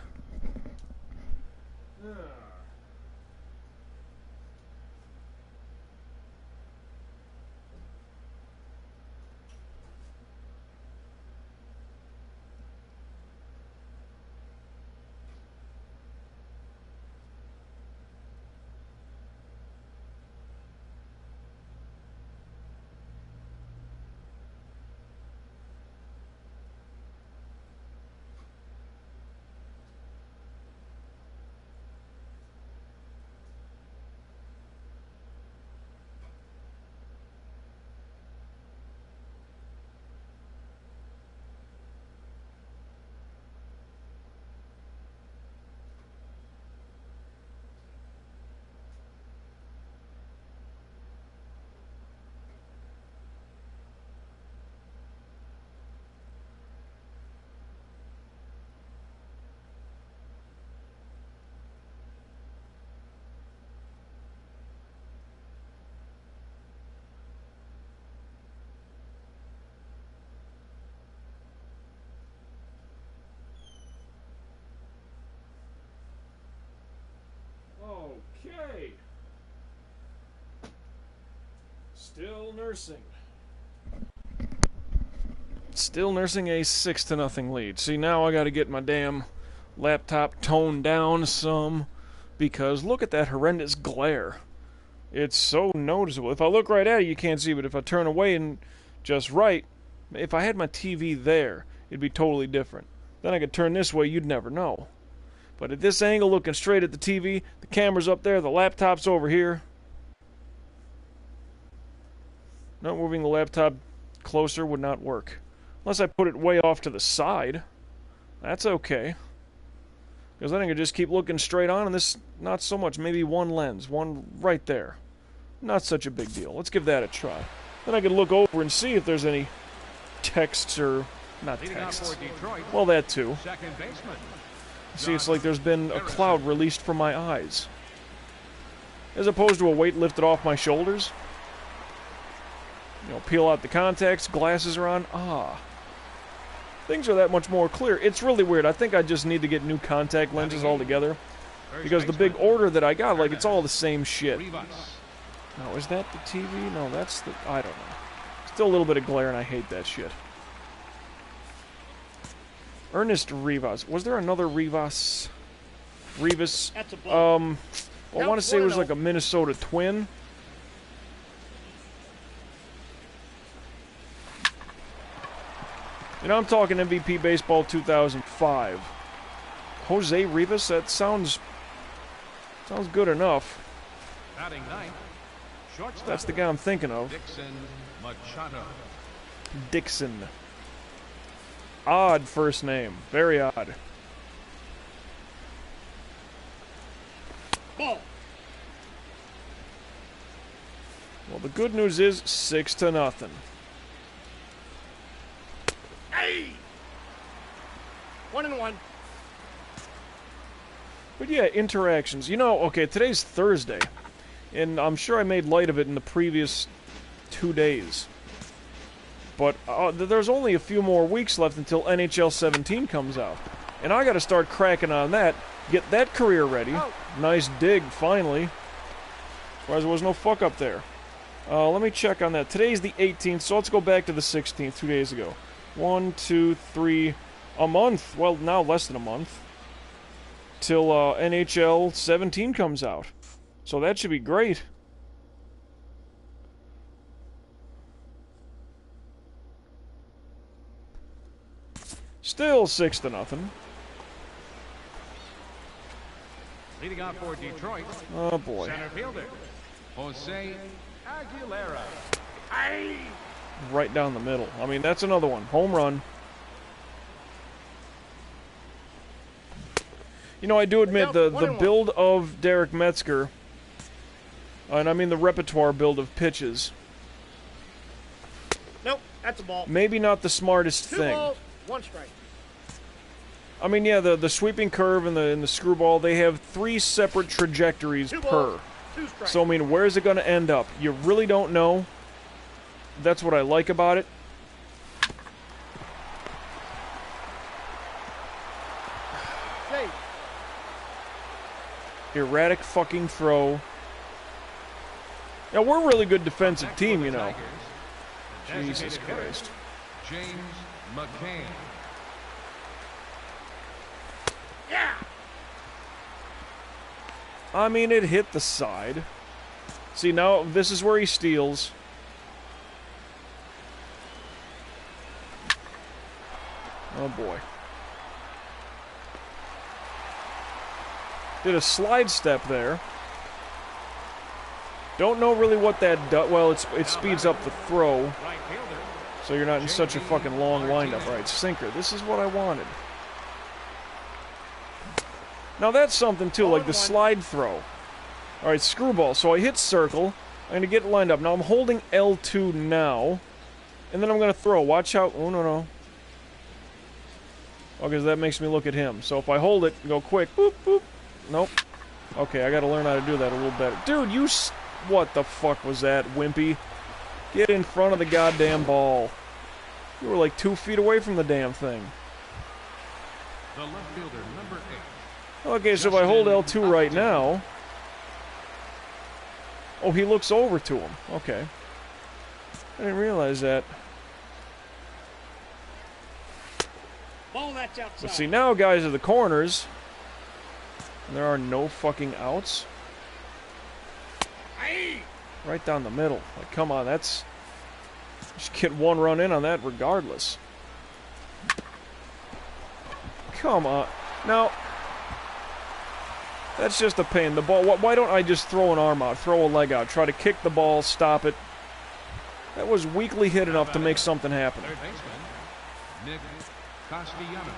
Okay. Still nursing. Still nursing a 6-0 lead. See, now I gotta get my damn laptop toned down some, because look at that horrendous glare. It's so noticeable. If I look right at it, you can't see, but if I turn away and just right, if I had my TV there, it'd be totally different. Then I could turn this way, you'd never know. But at this angle, looking straight at the TV, the camera's up there, the laptop's over here. Not moving the laptop closer would not work. Unless I put it way off to the side. That's okay. Because then I could just keep looking straight on, and this, not so much. Maybe one lens, one right there. Not such a big deal. Let's give that a try. Then I could look over and see if there's any texts or... not texts. Well, that too. See, it's like there's been a cloud released from my eyes. As opposed to a weight lifted off my shoulders. You know, peel out the contacts, glasses are on. Ah. Things are that much more clear. It's really weird. I think I just need to get new contact lenses altogether. Because the big order that I got, like, it's all the same shit. Now, is that the TV? No, that's the... I don't know. Still a little bit of glare, and I hate that shit. Ernest Rivas. Was there another Rivas? Rivas? Well, I want to say it was like a Minnesota Twin. You know, I'm talking MVP Baseball 2005. Jose Rivas? That sounds good enough. That's the guy I'm thinking of. Dixon. Odd first name. Very odd. Ball. Well, the good news is 6-0. Hey! 1-1. But yeah, interactions. You know, okay, today's Thursday. And I'm sure I made light of it in the previous 2 days. But there's only a few more weeks left until NHL 17 comes out. And I gotta start cracking on that. Get that career ready. Oh. Nice dig, finally. Surprised there was no fuck up there. Let me check on that. Today's the 18th, so let's go back to the 16th, 2 days ago. 1, 2, 3... a month. Well, now less than a month. Till NHL 17 comes out. So that should be great. Still 6-0. Leading off for Detroit. Oh boy. Center fielder, Jose Aguilera. Hey! Right down the middle. I mean, that's another one. Home run. You know, I do admit the build of Derek Metzger, and I mean the repertoire build of pitches, Nope, that's a ball. maybe not the smartest Two thing. balls, 1 strike. I mean, yeah, the sweeping curve and the screwball, they have 3 separate trajectories 2 per. balls, 2 strikes. So, I mean, where's it going to end up? You really don't know. That's what I like about it. Hey, Erratic fucking throw. Yeah, we're a really good defensive team, you know. Jesus Christ. James McCann. yeah! I mean, it hit the side. See, now this is where he steals. Oh boy. Did a slide step there. Don't know really what that does. Well, it speeds up the throw, Right fielder, so you're not in such a fucking long windup. All right, sinker. This is what I wanted. Now that's something too, like the slide throw. All right, screwball. So I hit circle. I'm gonna get lined up. Now I'm holding L2 now, and then I'm gonna throw. Watch out! Oh no. Okay, so that makes me look at him. So if I hold it, go quick. Boop boop. Nope. Okay, I gotta learn how to do that a little better. Dude, you. What the fuck was that, wimpy? Get in front of the goddamn ball. You were like 2 feet away from the damn thing. the left fielder, number 8. Okay, so if I hold L2 right now, Oh, he looks over to him. Okay. I didn't realize that. Ball that's outside. But see, now guys are the corners. And there are no fucking outs. Right down the middle. Like, come on, that's... Just get one run in on that regardless. Come on. Now, that's just a pain. The ball, why don't I just throw an arm out, throw a leg out, try to kick the ball, stop it. That was weakly hit enough to make something happen. Third baseman, Nick Castellanos.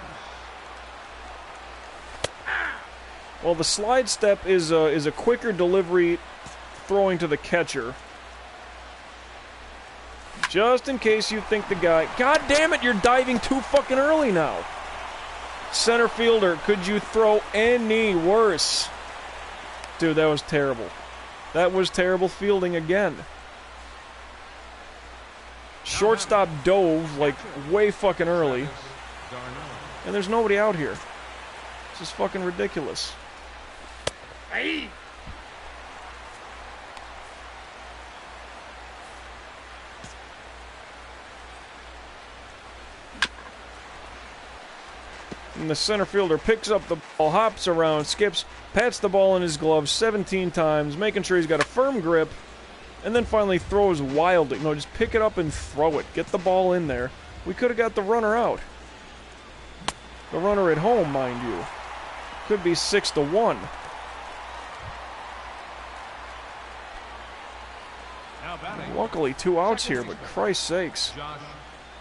Well, the slide step is a quicker delivery throwing to the catcher. Just in case you think the guy... God damn it, you're diving too fucking early now. Center fielder, could you throw any worse? Dude, that was terrible. That was terrible fielding again. Shortstop dove, like, way fucking early. And there's nobody out here. This is fucking ridiculous. Hey! And the center fielder picks up the ball, hops around, skips, pats the ball in his glove 17 times, making sure he's got a firm grip, and then finally throws wildly. No, just pick it up and throw it. Get the ball in there. We could have got the runner out. The runner at home, mind you. Could be 6-1. Now batting. Luckily, 2 outs here, but Christ's sakes. Josh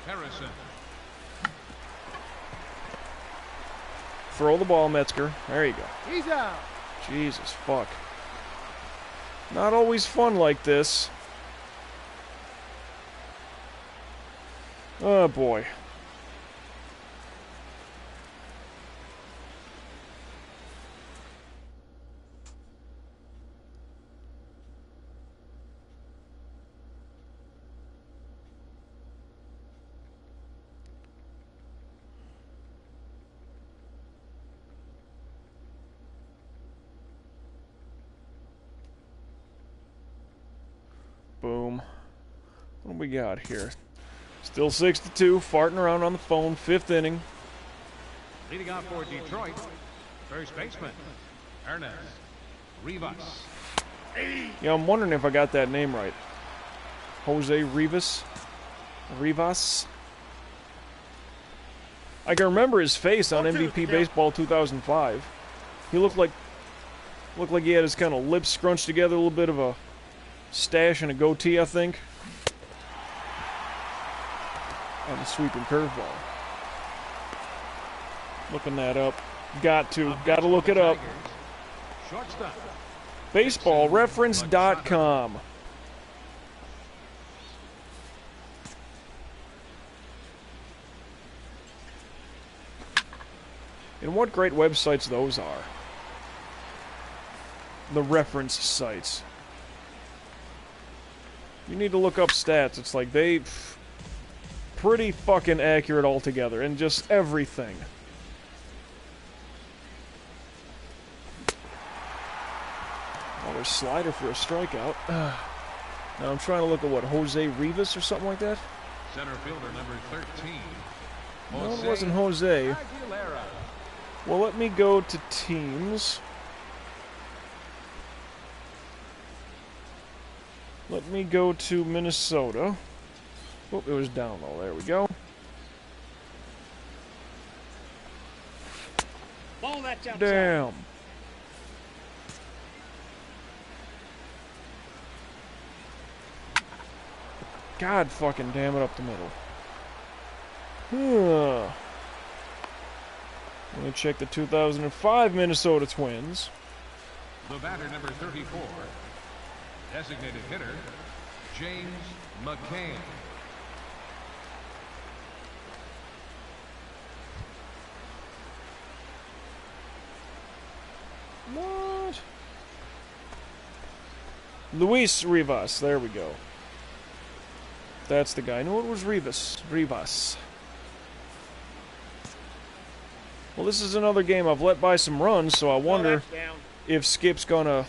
Harrison. Throw the ball, Metzger. There you go. He's out. Jesus, fuck. Not always fun like this. Oh, boy. Boom. What do we got here? Still 6-2, farting around on the phone, 5th inning. Leading off for Detroit, first baseman, Ernest Rivas. Yeah, I'm wondering if I got that name right. Jose Rivas? Rivas? I can remember his face on MVP Baseball 2005. He looked like he had his kind of lips scrunched together, a little bit of a stash and a goatee, I think. And a sweeping curveball. Looking that up. Got to look it up. Shortstop. BaseballReference.com. And what great websites those are. The reference sites. You need to look up stats. It's like they... pretty fucking accurate altogether. And just everything. Another slider for a strikeout. Now I'm trying to look at what, Jose Rivas or something like that? Center fielder number 13. No, it wasn't Jose. Aguilera. Well, let me go to teams. Let me go to Minnesota. Oh, it was down low. There we go. Ball that's outside. Damn. God fucking damn it up the middle. Let me check the 2005 Minnesota Twins. The batter number 34. Designated hitter, James McCann. What? Luis Rivas. There we go. That's the guy. No, it was Rivas. Rivas. Well, this is another game I've let by some runs, so I wonder if Skip's gonna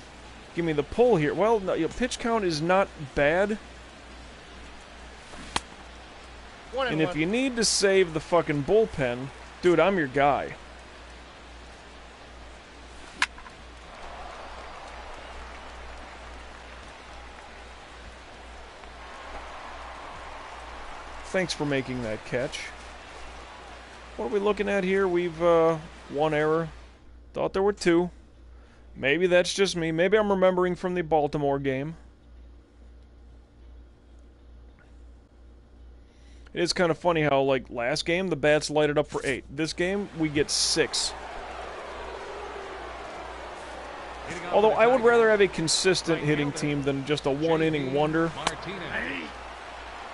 give me the pull here. Well, no, pitch count is not bad. And if you need to save the fucking bullpen, dude, I'm your guy. Thanks for making that catch. What are we looking at here? We've, one error. Thought there were two. Maybe that's just me. Maybe I'm remembering from the Baltimore game. It is kind of funny how, like, last game, the bats lighted up for 8. This game, we get 6. Although, I would rather have a consistent hitting team than just a one-inning wonder.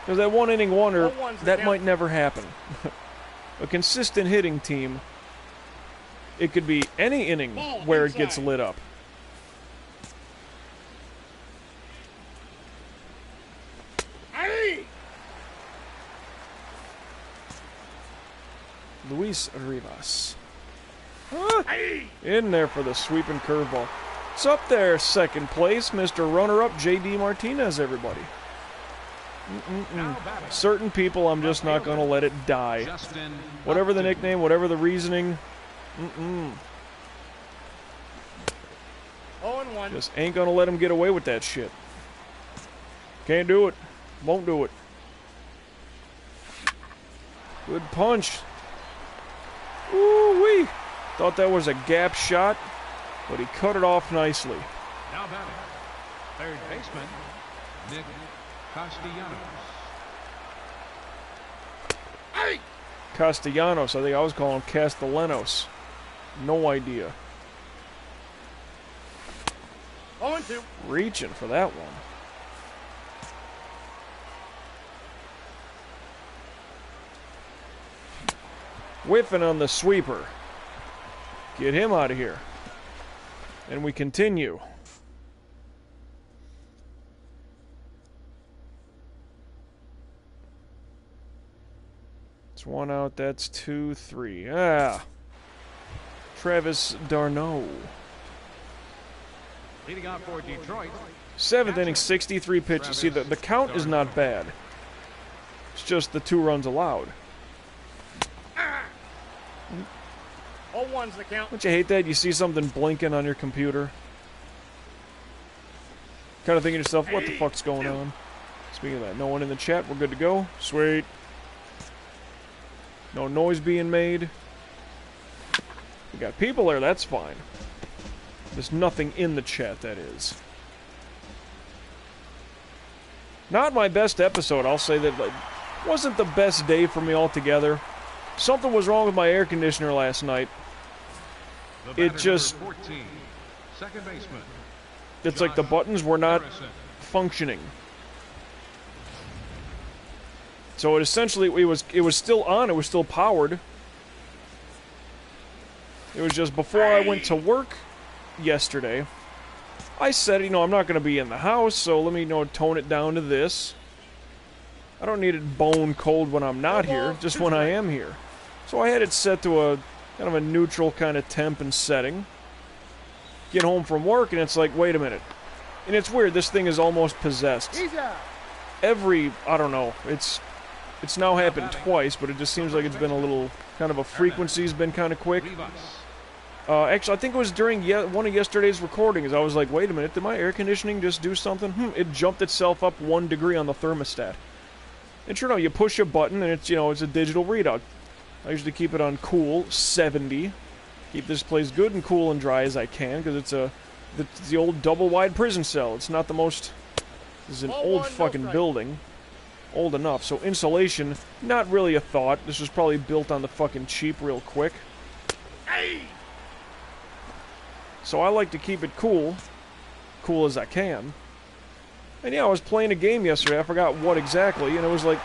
Because that one-inning wonder, that might never happen. A consistent hitting team, it could be any inning where it gets lit up. Luis Rivas. In there for the sweeping curveball. It's up there, second place, Mr. Runner-Up J.D. Martinez, everybody. Certain people, I'm just not going to let it die. Whatever the nickname, whatever the reasoning. Just ain't going to let him get away with that shit. Can't do it. Won't do it. Good punch. Woo-wee. Thought that was a gap shot, but he cut it off nicely. Now batting, third baseman, Nick Castellanos. Castellanos, I think I was calling him Castellanos. No idea. 0-2. Reaching for that one. Whiffing on the sweeper. Get him out of here. And we continue. It's 1 out, that's 2, 3. Travis d'Arnaud. Leading out for Detroit. 7th inning, 63 pitches. See, the count is not bad. It's just the 2 runs allowed. 0-1's the count. Don't you hate that? You see something blinking on your computer? Kind of thinking to yourself, what the fuck's going on? Speaking of that, no one in the chat. We're good to go. Sweet. No noise being made. We got people there, that's fine. There's nothing in the chat, that is. Not my best episode, I'll say that. Like, wasn't the best day for me altogether. Something was wrong with my air conditioner last night. It just... 14, second baseman. It's like the buttons were not functioning. So it essentially, it was still on, it was still powered. It was just before I went to work yesterday, I said, you know, I'm not going to be in the house, so let me, you know, tone it down to this. I don't need it bone cold when I'm not here, just when I am here. So I had it set to a kind of a neutral kind of temp and setting. Get home from work, and it's like, wait a minute. And it's weird, this thing is almost possessed. I don't know, it's now happened twice, but it just seems like it's been a little, kind of a frequency's been kind of quick. Actually, I think it was during one of yesterday's recordings. I was like, wait a minute, did my air conditioning just do something? It jumped itself up 1 degree on the thermostat. And sure enough, you push a button, and it's, you know, it's a digital readout. I usually keep it on cool, 70. Keep this place good and cool and dry as I can, because it's the old double-wide prison cell. It's not the most... This is an old fucking building. Old enough, so insulation, not really a thought. This was probably built on the fucking cheap real quick. So I like to keep it cool as I can. And yeah, I was playing a game yesterday, I forgot what exactly, and it was like,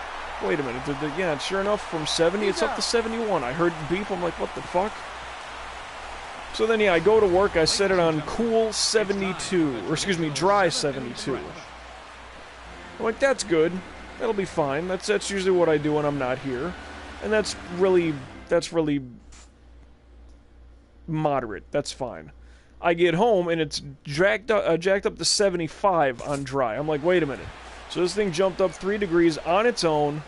wait a minute, yeah, sure enough, from 70, it's up to 71. I heard beep, I'm like, what the fuck? So then, yeah, I go to work, I set it on cool 72, or excuse me, dry 72. I'm like, that's good. That'll be fine. That's usually what I do when I'm not here. And that's really moderate. That's fine. I get home, and it's jacked up to 75 on dry. I'm like, wait a minute. So this thing jumped up 3 degrees on its own,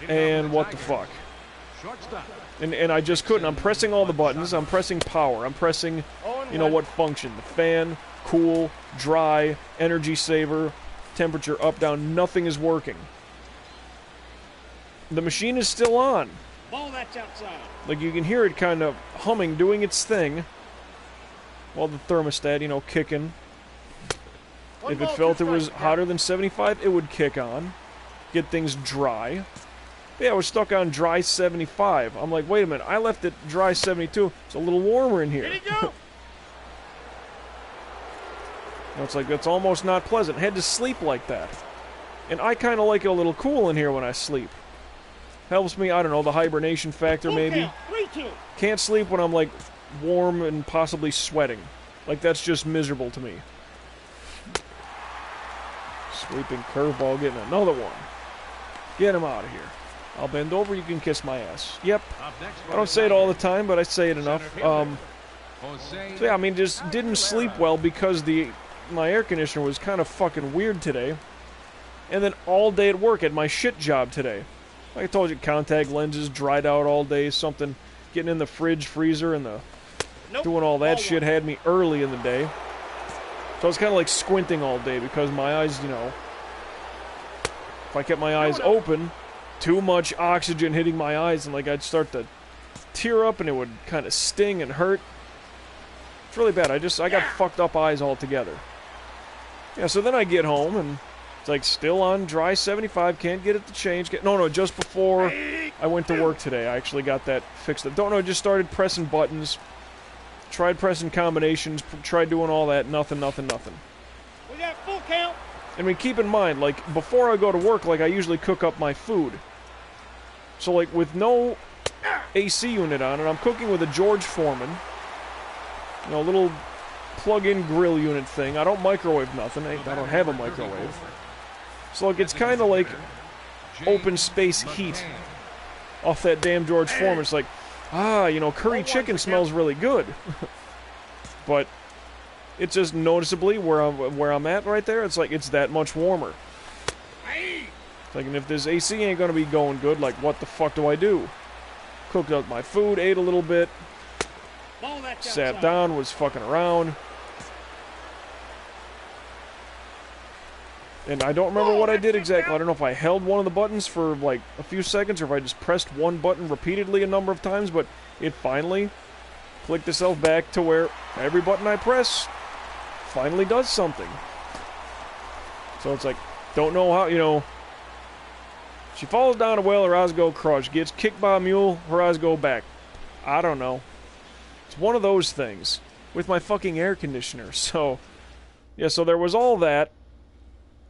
and what the fuck? Shortstop. And I just couldn't. I'm pressing all the buttons. I'm pressing power. I'm pressing, you know, what function. The fan, cool, dry, energy saver, temperature up, down. Nothing is working. The machine is still on. Ball that's outside. Like, you can hear it kind of humming, doing its thing, while the thermostat, you know, kicking. If it felt it was hotter than 75, it would kick on. Get things dry. Yeah, I was stuck on dry 75. I'm like, wait a minute, I left it dry 72. It's a little warmer in here. Here you go. It's like, that's almost not pleasant. I had to sleep like that. And I kind of like it a little cool in here when I sleep. Helps me, I don't know, the hibernation factor maybe. 3-2. Can't sleep when I'm like warm and possibly sweating. Like, that's just miserable to me. Sweeping curveball, getting another one. Get him out of here. I'll bend over, you can kiss my ass. Yep. I don't say it all the time, but I say it enough. So yeah, I mean, just didn't sleep well because my air conditioner was kind of fucking weird today. And then all day at work at my shit job today. Like I told you, contact lenses dried out all day, something getting in the fridge, freezer, and doing all that shit had me early in the day. So I was kind of like squinting all day because my eyes, you know, if I kept my eyes open, too much oxygen hitting my eyes, and like I'd start to tear up, and it would kind of sting and hurt. It's really bad. I got fucked up eyes altogether. Yeah, so then I get home, and it's like still on dry 75. Can't get it to change. No, just before I went to work today, I actually got that fixed. Don't know. Just started pressing buttons. Tried pressing combinations. Tried doing all that. Nothing. We got full count. I mean, keep in mind, like, before I go to work, like, I usually cook up my food. So, like, with no AC unit on, and I'm cooking with a George Foreman, you know, a little plug-in grill unit thing. I don't microwave nothing. I don't have a microwave. So, like, it's kind of like open space heat off that damn George Foreman. It's like, you know, curry chicken smells really good. But it's just noticeably where I'm at right there, it's like it's that much warmer. It's like, and if this AC ain't gonna be going good, like, what the fuck do I do? Cooked up my food, ate a little bit, sat down, was fucking around. And I don't remember what I did exactly. I don't know if I held one of the buttons for like a few seconds or if I just pressed one button repeatedly a number of times, but it finally clicked itself back to where every button I press finally does something. So it's like, don't know how, you know, she falls down a well, her eyes go crush. Gets kicked by a mule, her eyes go back. I don't know. It's one of those things with my fucking air conditioner. So, yeah, so there was all that.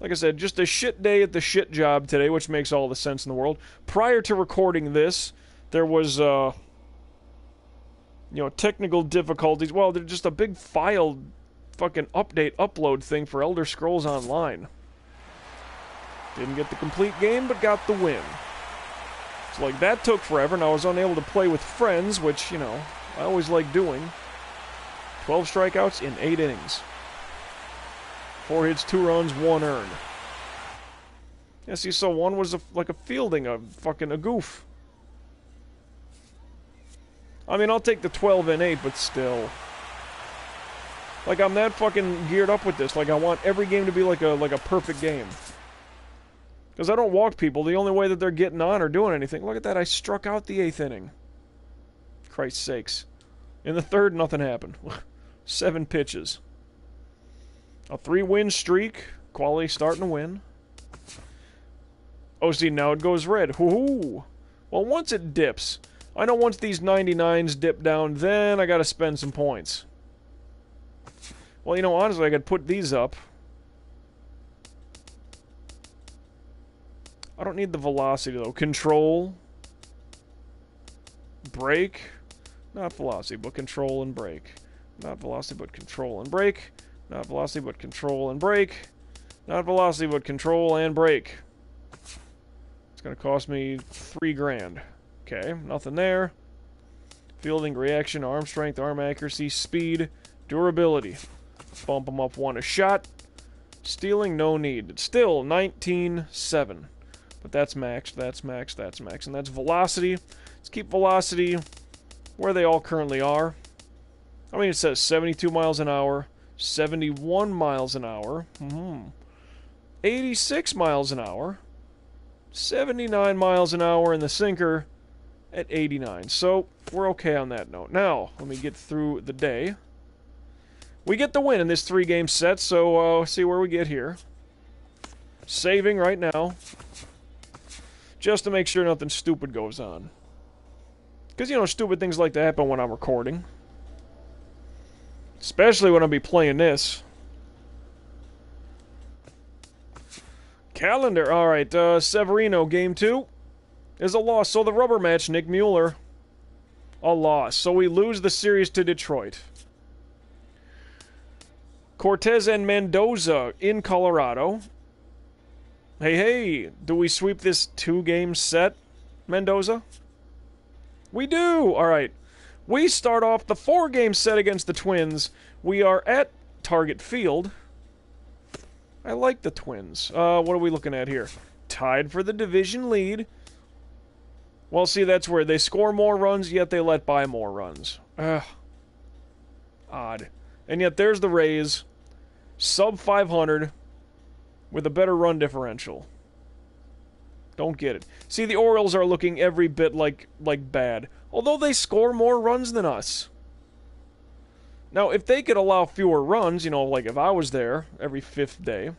Like I said, just a shit day at the shit job today, which makes all the sense in the world. Prior to recording this, there was, you know, technical difficulties. Well, there's just a big file fucking upload thing for Elder Scrolls Online. Didn't get the complete game, but got the win. So, like, that took forever, and I was unable to play with friends, which, you know, I always like doing. 12 strikeouts in 8 innings. 4 hits, 2 runs, 1 earned. Yeah, see, so one was like a fielding, a goof. I mean, I'll take the 12 and 8, but still. Like, I'm that fucking geared up with this. Like, I want every game to be like a perfect game. Because I don't walk people. The only way that they're getting on or doing anything. Look at that, I struck out the 8th inning. Christ's sakes. In the 3rd, nothing happened. 7 pitches. A 3-win streak. Quality starting to win. Oh, see, now it goes red. Hoo-hoo. Well, once it dips. I know once these 99s dip down, then I gotta spend some points. Well, you know, honestly, I could put these up. I don't need the velocity, though. Control. Brake. Not velocity, but control and brake. Not velocity, but control and brake. Not velocity, but control and brake. Not velocity, but control and brake. It's going to cost me $3,000. Okay, nothing there. Fielding, reaction, arm strength, arm accuracy, speed. Durability. Bump them up one a shot. Stealing, no need. It's still 19.7. But that's max, that's max, that's max. And that's velocity. Let's keep velocity where they all currently are. I mean, it says 72 miles an hour, 71 miles an hour, 86 miles an hour, 79 miles an hour in the sinker at 89. So, we're okay on that note. Now, let me get through the day. We get the win in this 3-game set, so see where we get here. Saving right now. Just to make sure nothing stupid goes on. Because, you know, stupid things like to happen when I'm recording. Especially when I'll be playing this. Calendar. Alright, Severino, game 2 is a loss. So the rubber match, Nick Mueller, a loss. So we lose the series to Detroit. Cortez and Mendoza in Colorado. Hey, do we sweep this 2-game set, Mendoza? We do! Alright. We start off the 4-game set against the Twins. We are at Target Field. I like the Twins. What are we looking at here? Tied for the division lead. Well, see, that's where they score more runs, yet they let by more runs. Odd. And yet there's the Rays. Sub 500 with a better run differential. Don't get it. See, the Orioles are looking every bit like bad. Although they score more runs than us. Now, if they could allow fewer runs, you know, like if I was there every 5th day,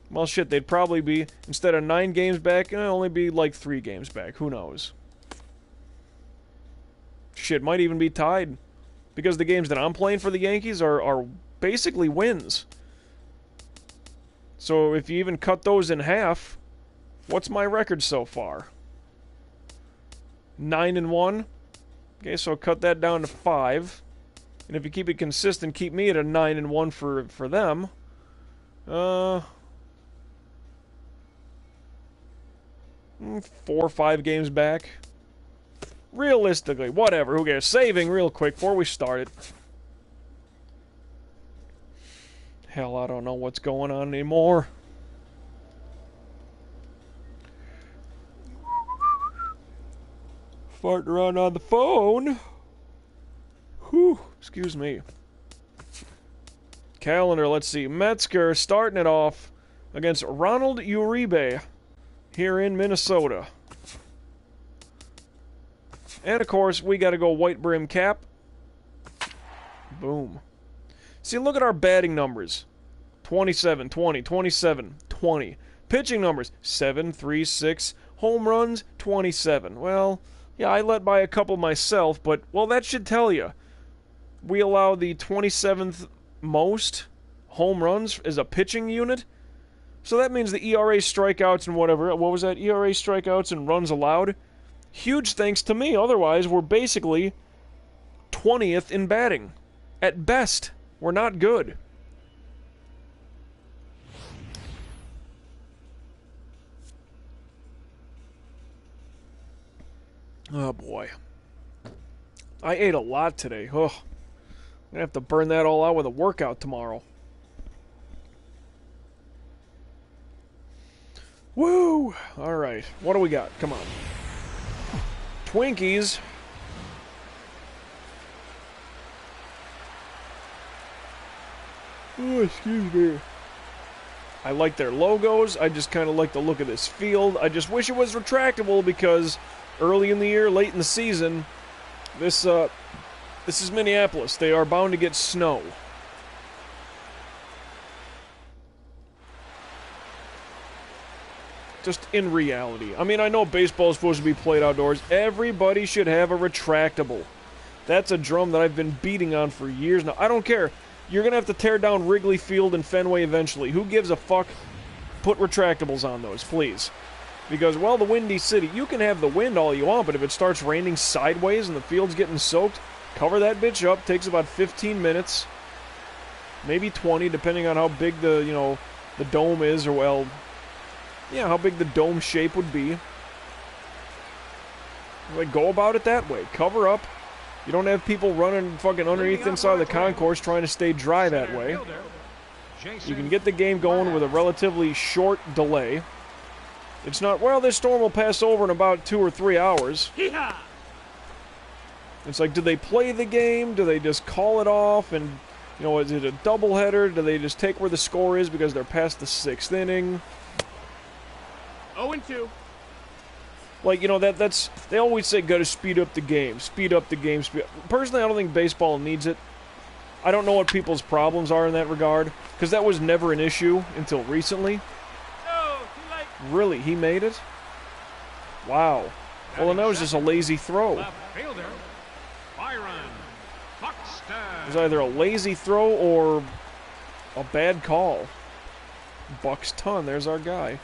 well, shit, they'd probably be, instead of 9 games back, it'd only be like 3 games back. Who knows? Shit, might even be tied. Because the games that I'm playing for the Yankees are basically wins. So if you even cut those in half, what's my record so far? 9-1. Okay, so cut that down to 5. And if you keep it consistent, keep me at a 9-1 for them. 4 or 5 games back. Realistically, whatever, who cares? Saving real quick before we start it. Hell, I don't know what's going on anymore. Farting around on the phone. Whew, excuse me. Calendar, let's see. Metzger starting it off against Ronald Uribe here in Minnesota. And, of course, we got to go white brim cap. Boom. See, look at our batting numbers. 27, 20, 27, 20. Pitching numbers, 7, 3, 6. Home runs, 27. Well, yeah, I let by a couple myself, but, well, that should tell you. We allow the 27th most home runs as a pitching unit. So that means the ERA strikeouts and whatever. What was that? ERA strikeouts and runs allowed. Huge thanks to me. Otherwise, we're basically 20th in batting. At best, we're not good. Oh, boy. I ate a lot today. Ugh. I'm gonna have to burn that all out with a workout tomorrow. Woo! Alright. What do we got? Come on. Twinkies. Oh, excuse me. I like their logos. I just kind of like the look of this field. I just wish it was retractable because early in the year, late in the season, this is Minneapolis. They are bound to get snow. Just in reality. I mean, I know baseball is supposed to be played outdoors. Everybody should have a retractable. That's a drum that I've been beating on for years now. I don't care. You're going to have to tear down Wrigley Field and Fenway eventually. Who gives a fuck? Put retractables on those, please. Because, well, the Windy City, you can have the wind all you want, but if it starts raining sideways and the field's getting soaked, cover that bitch up. Takes about 15 minutes. Maybe 20, depending on how big the dome is, or, well, yeah, how big the dome shape would be. Like, go about it that way. Cover up, You don't have people running fucking underneath inside the concourse trying to stay dry that way. You can get the game going with a relatively short delay. It's not, well, this storm will pass over in about 2 or 3 hours. It's like, do they play the game? Do they just call it off? And, you know, is it a doubleheader? Do they just take where the score is because they're past the 6th inning? 0-2. Like, you know, that's they always say gotta speed up the game. Speed up the game. Personally, I don't think baseball needs it. I don't know what people's problems are in that regard, because that was never an issue until recently. No, too late. Really? He made it? Wow. Well, then that was just a lazy throw. Left fielder, Byron Buxton. It was either a lazy throw or a bad call. Buxton, there's our guy.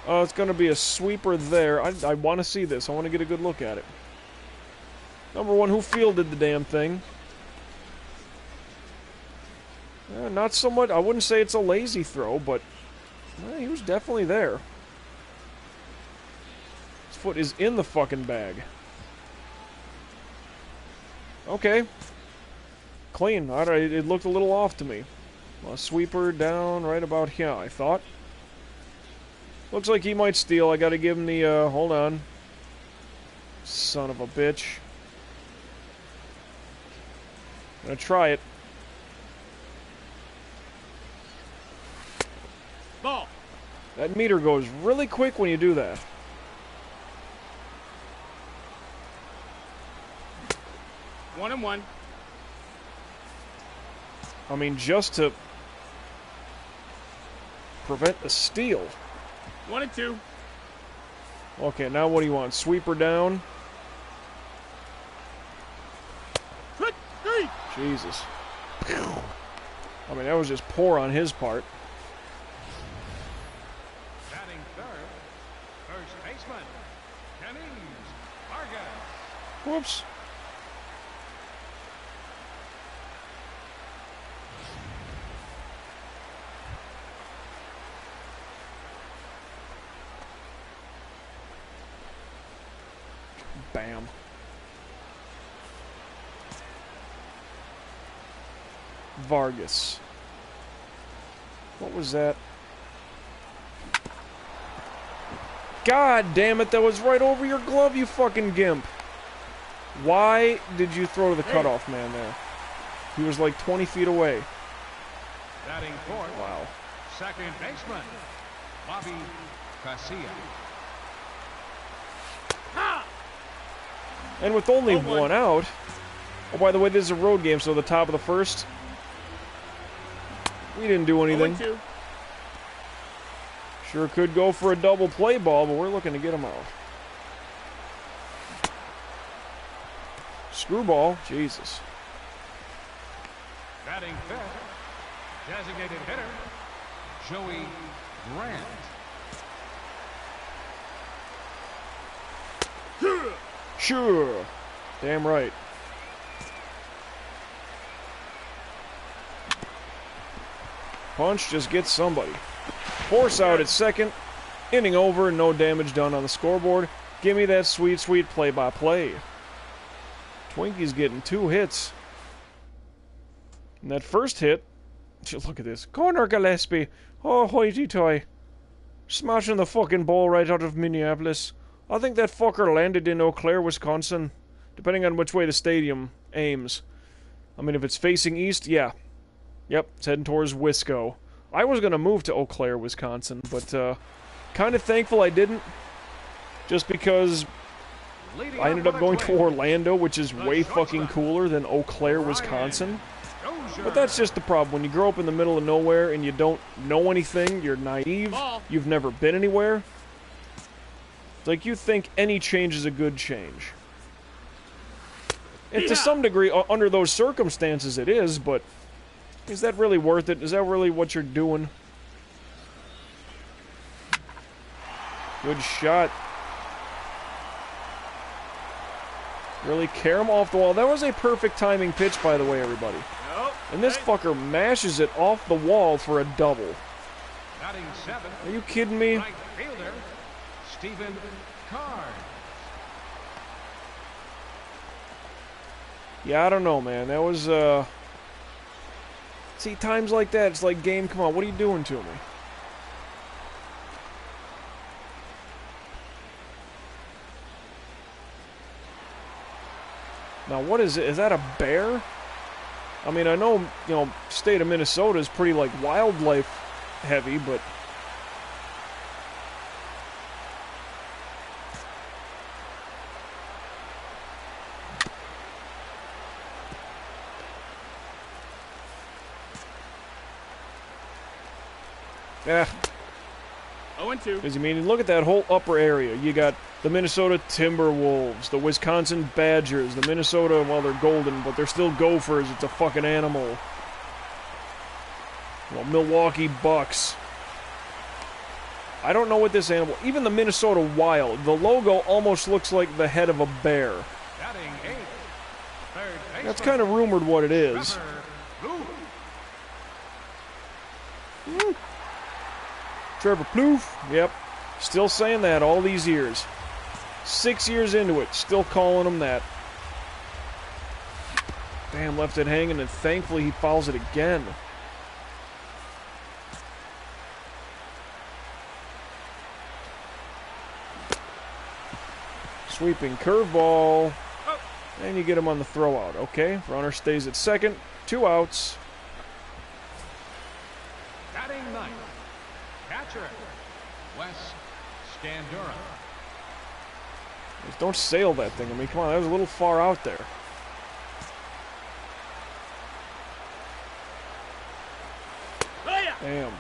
It's going to be a sweeper there. I want to see this. I want to get a good look at it. Number one, who fielded the damn thing? Not so much. I wouldn't say it's a lazy throw, but he was definitely there. His foot is in the fucking bag. Okay. Clean. Alright, it looked a little off to me. A sweeper down right about here, I thought. Looks like he might steal. I gotta give him the, hold on. Son of a bitch. I'm gonna try it. Ball. That meter goes really quick when you do that. One and one. I mean, just to prevent the steal. 1-2. Okay, now what do you want? Sweeper down? Good. 3. Jesus. I mean, that was just poor on his part. Batting third, first baseman, Jennings Vargas. Whoops. Bam. Vargas. What was that? God damn it, that was right over your glove, you fucking gimp. Why did you throw to the cutoff man there? He was like 20 feet away. Batting fourth, Wow. second baseman, Bobby Garcia. And with only 0-1. one out... Oh, by the way, this is a road game, so the top of the first... We didn't do anything. 0-2. Sure could go for a double play ball, but we're looking to get him out. Screwball. Jesus. Batting fifth, designated hitter, Joey Grant. Sure. Damn right. Punch, just get somebody. Force out at second. Inning over, no damage done on the scoreboard. Give me that sweet, sweet play-by-play. Twinkie's getting 2 hits. And that first hit... Look at this. Connor Gillespie. Oh, hoity-toy. Smashing the fucking ball right out of Minneapolis. I think that fucker landed in Eau Claire, Wisconsin. Depending on which way the stadium aims. I mean, if it's facing east, yeah. Yep, it's heading towards Wisco. I was going to move to Eau Claire, Wisconsin, but kind of thankful I didn't. Just because I ended up going to Orlando, which is way fucking cooler than Eau Claire, Wisconsin. But that's just the problem. When you grow up in the middle of nowhere and you don't know anything, you're naive, you've never been anywhere. It's like you think any change is a good change. And to some degree, under those circumstances, it is, but is that really worth it? Is that really what you're doing? Good shot. Really care him off the wall. That was a perfect timing pitch, by the way, everybody. And this fucker mashes it off the wall for a double. Batting seventh, Are you kidding me? right fielder, Stephen Card. Yeah, I don't know, man. That was, See, times like that, it's like, game, come on, what are you doing to me? Now, what is it? Is that a bear? I mean, I know, state of Minnesota is pretty, like, wildlife heavy, but... Yeah. 0-2. Because, I mean, look at that whole upper area. You got the Minnesota Timberwolves, the Wisconsin Badgers, the Minnesota, well, they're golden, but they're still Gophers. It's a fucking animal. Well, Milwaukee Bucks. I don't know what this animal... Even the Minnesota Wild, the logo almost looks like the head of a bear. Batting eighth. Third baseman. That's kind of rumored what it is. Trevor Plouffe, yep. Still saying that all these years. 6 years into it, still calling him that. Damn, left it hanging, and thankfully he fouls it again. Sweeping curveball. And you get him on the throw out. Okay, runner stays at second. 2 outs. Batting ninth. Catcher. Wes Scandura. Just don't sail that thing. I mean, come on, that was a little far out there. Damn.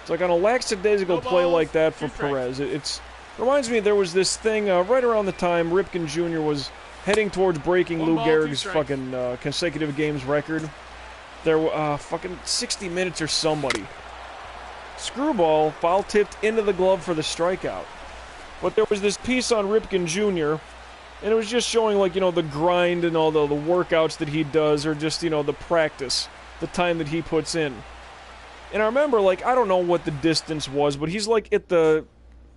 It's like on a lackadaisical play like that for Perez. It reminds me there was this thing right around the time Ripken Jr. was heading towards breaking Lou Gehrig's fucking consecutive games record. There were fucking 60 Minutes or somebody. Screwball foul tipped into the glove for the strikeout. But there was this piece on Ripken Jr. and it was just showing, like, the grind and all the workouts that he does, or just, the practice, the time that he puts in. And I remember, like, I don't know what the distance was, but he's, like, at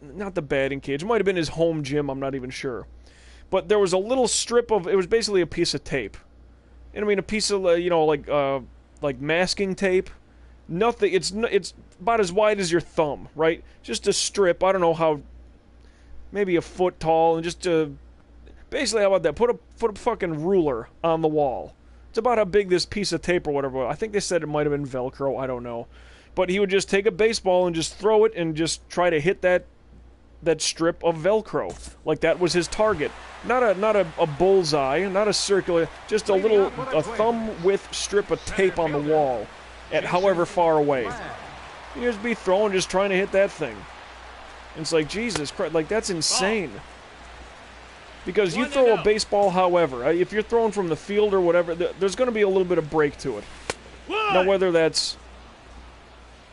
not the batting cage. It might have been his home gym, I'm not even sure. But there was a little strip of, it was basically a piece of tape. And I mean, a piece of, like masking tape. Nothing, it's about as wide as your thumb, right? Just a strip, I don't know how, maybe a foot tall, and just basically, how about that? Put a fucking ruler on the wall. It's about how big this piece of tape or whatever was. I think they said it might have been Velcro, I don't know. But he would just take a baseball and just throw it and just try to hit that strip of Velcro. Like that was his target. Not a bullseye, not a circular, just a thumb-width strip of tape on the wall at however far away. He'd just be throwing, just trying to hit that thing. And it's like, Jesus Christ, like, that's insane. Because you throw a baseball, however, if you're throwing from the field or whatever, there's going to be a little bit of break to it. Now, whether that's,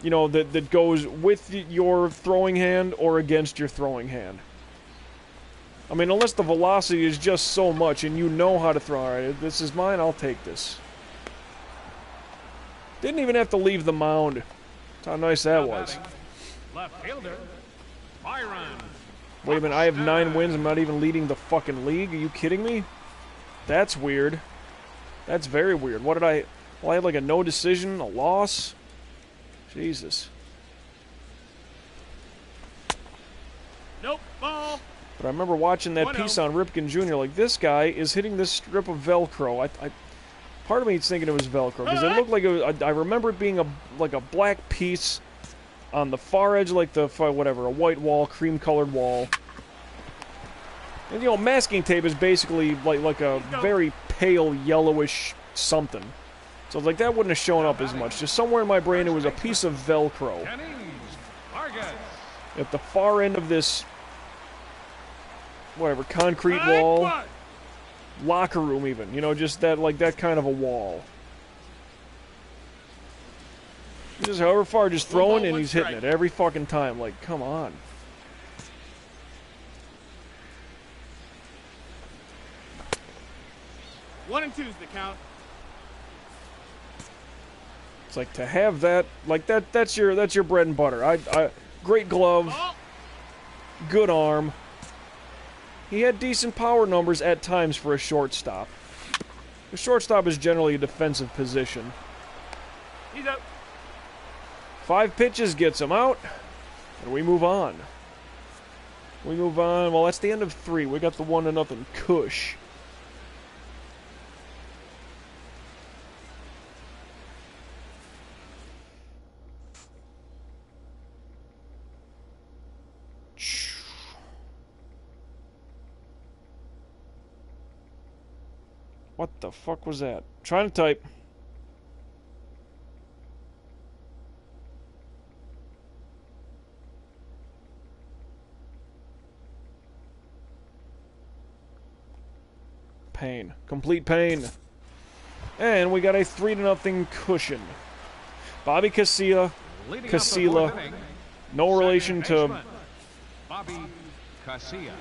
that goes with your throwing hand or against your throwing hand. I mean, unless the velocity is just so much and you know how to throw. All right, this is mine, I'll take this. Didn't even have to leave the mound. That's how nice that was. Left fielder, Byron. Wait a minute, I have 9 wins, I'm not even leading the fucking league? Are you kidding me? That's weird. That's very weird. What did I... Well, I had like a no decision, a loss. Jesus. Nope, ball. But I remember watching that piece on Ripken Jr. Like, this guy is hitting this strip of Velcro. Part of me is thinking it was Velcro, because it looked like it was... I remember it being like a black piece on the far edge, like a white wall, cream-colored wall. And, masking tape is basically like a very pale yellowish something. So, like, that wouldn't have shown up as much. Just somewhere in my brain, it was a piece of Velcro. At the far end of this, concrete wall. Locker room, even. Just that, like, that kind of a wall. Just however far, just throwing, and he's hitting it every fucking time. Like, come on. One and two's the count. It's like, to have that, like, that's your bread and butter. Great glove, good arm, He had decent power numbers at times for a shortstop. The shortstop is generally a defensive position. He's up. 5 pitches gets him out, and we move on. We move on. Well, that's the end of 3. We got the 1-0 Kush. What the fuck was that? Trying to type. Pain. Complete pain. And we got a 3-0 cushion. Bobby Casilla. No relation to Bobby Casilla.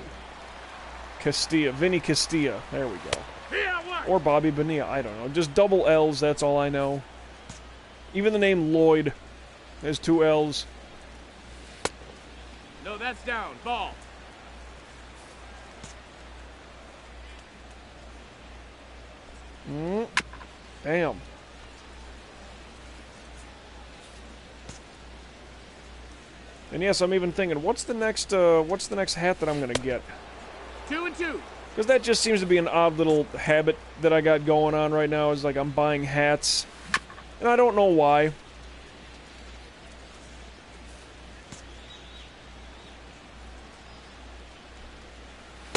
Castilla. Vinny Castilla. There we go. Or Bobby Bonilla. I don't know. Just double L's, that's all I know. Even the name Lloyd has 2 L's. No, that's down. Ball. Damn. And yes, I'm even thinking, what's the next hat that I'm gonna get? 2 and 2. Because that just seems to be an odd little habit that I got going on right now, is like I'm buying hats. And I don't know why.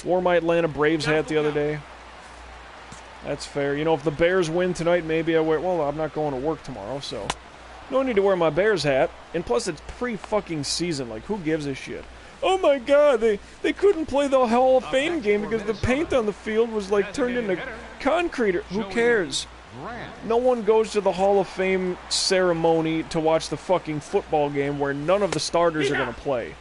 Wore my Atlanta Braves hat the other day. That's fair. You know, if the Bears win tonight, maybe I wear... Well, I'm not going to work tomorrow, so... No need to wear my Bears hat. And plus, it's pre-fucking season. Like, who gives a shit? Oh my god, they couldn't play the Hall of Fame game because the paint on the field was, like, turned into concrete. Who cares? No one goes to the Hall of Fame ceremony to watch the fucking football game where none of the starters are going to play.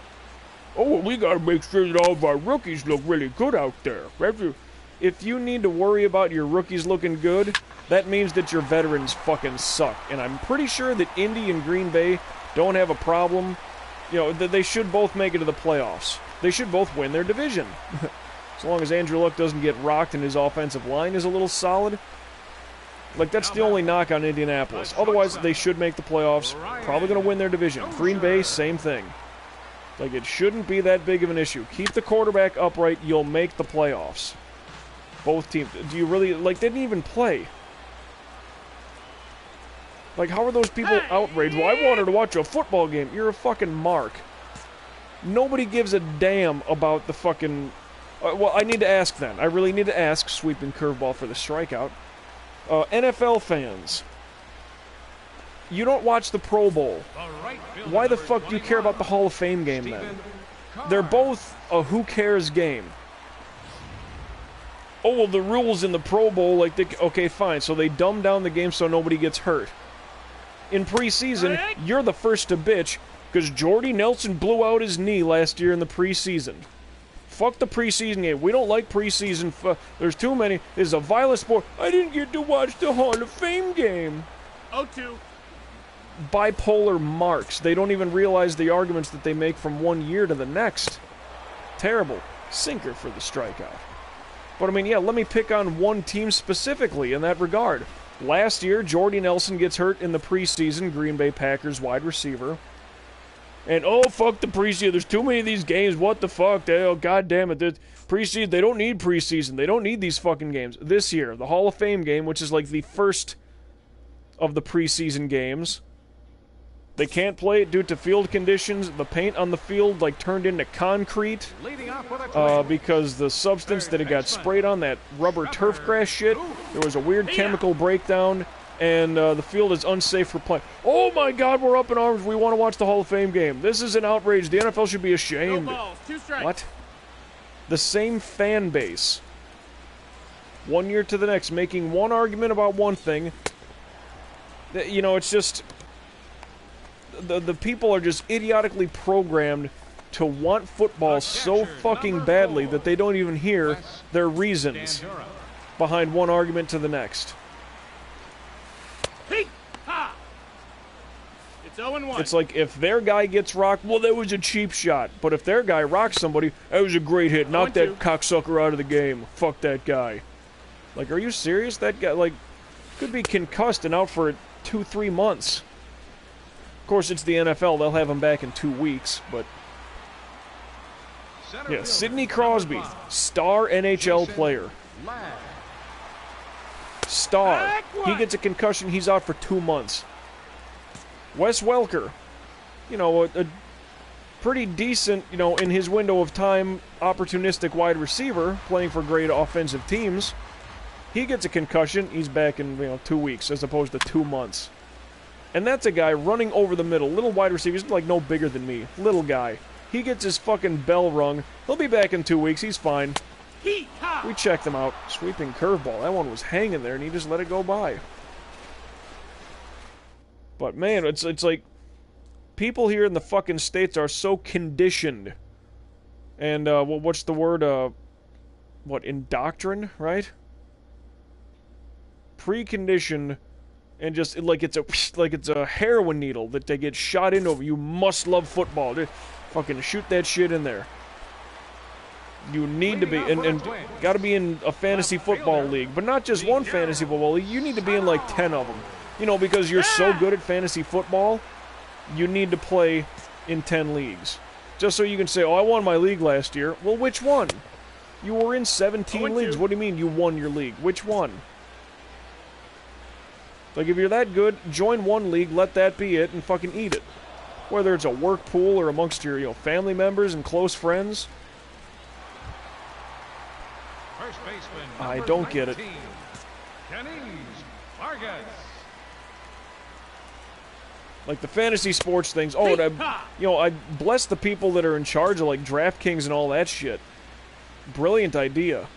Oh, well, we got to make sure that all of our rookies look really good out there. If you need to worry about your rookies looking good, that means that your veterans fucking suck. And I'm pretty sure that Indy and Green Bay don't have a problem. You know, they should both make it to the playoffs. They should both win their division. As long as Andrew Luck doesn't get rocked and his offensive line is a little solid. Like, that's the only knock on Indianapolis. Otherwise, they should make the playoffs. Probably going to win their division. Green Bay, same thing. Like, it shouldn't be that big of an issue. Keep the quarterback upright, you'll make the playoffs. Both teams. Do you really... Like, they didn't even play. Like, how are those people outraged? Well, I wanted to watch a football game. You're a fucking mark. Nobody gives a damn about the fucking... well, I need to ask then. I really need to ask, sweeping curveball for the strikeout. NFL fans, you don't watch the Pro Bowl. Why the fuck do you care about the Hall of Fame game then? They're both a who cares game. Oh, well, the rules in the Pro Bowl, like, okay, fine. So they dumb down the game so nobody gets hurt. In preseason, you're the first to bitch because Jordy Nelson blew out his knee last year in the preseason. Fuck the preseason game. We don't like preseason. There's too many. It's a violent sport. I didn't get to watch the Hall of Fame game. 0-2. Bipolar marks. They don't even realize the arguments that they make from one year to the next. Terrible. Sinker for the strikeout. But, I mean, yeah, let me pick on one team specifically in that regard. Last year, Jordy Nelson gets hurt in the preseason, Green Bay Packers wide receiver. And, oh, fuck the preseason. There's too many of these games. What the fuck? Oh, God damn it. Preseason, they don't need preseason. They don't need these fucking games. This year, the Hall of Fame game, which is like the first of the preseason games, they can't play it due to field conditions. The paint on the field, like, turned into concrete because the substance that it got sprayed on, that rubber turf grass shit, there was a weird chemical breakdown, and the field is unsafe for play. Oh my God, we're up in arms. We want to watch the Hall of Fame game. This is an outrage. The NFL should be ashamed. No balls, 2 strikes. What? The same fan base, one year to the next, making one argument about one thing. You know, it's just... The people are just idiotically programmed to want football so fucking badly that they don't even hear their reasons behind one argument to the next. Hey! Ha! It's 0-1. It's like if their guy gets rocked, well, that was a cheap shot. But if their guy rocks somebody, that was a great hit. Knock that 0-2. cocksucker out of the game. Fuck that guy. Like, are you serious? That guy, like, could be concussed and out for 2-3 months. Of course, it's the NFL. They'll have him back in 2 weeks, but... Yeah, Sidney Crosby, star NHL player. Star. He gets a concussion, he's out for 2 months. Wes Welker, you know, a pretty decent, you know, in his window of time, opportunistic wide receiver, playing for great offensive teams. He gets a concussion, he's back in, 2 weeks, as opposed to 2 months. And that's a guy running over the middle, little wide receiver, he's like no bigger than me, little guy. He gets his fucking bell rung, he'll be back in 2 weeks, he's fine. We checked him out. Sweeping curveball. That one was hanging there, and he just let it go by. But man, it's like people here in the fucking States are so conditioned, and what's the word? Indoctrined, right? Preconditioned, and just like it's a heroin needle that they get shot into. You must love football. Just fucking shoot that shit in there. You need to be, and got to be in a fantasy football league, but not just one fantasy football league. You need to be in like 10 of them. You know, because you're so good at fantasy football, you need to play in 10 leagues. Just so you can say, oh, I won my league last year. Well, which one? You were in 17 leagues. What do you mean you won your league? Which one? Like, if you're that good, join one league, let that be it, and fucking eat it. Whether it's a work pool or amongst your, family members and close friends. First baseman, I don't get it. Like the fantasy sports things. Oh, and I bless the people that are in charge of like DraftKings and all that shit. Brilliant idea.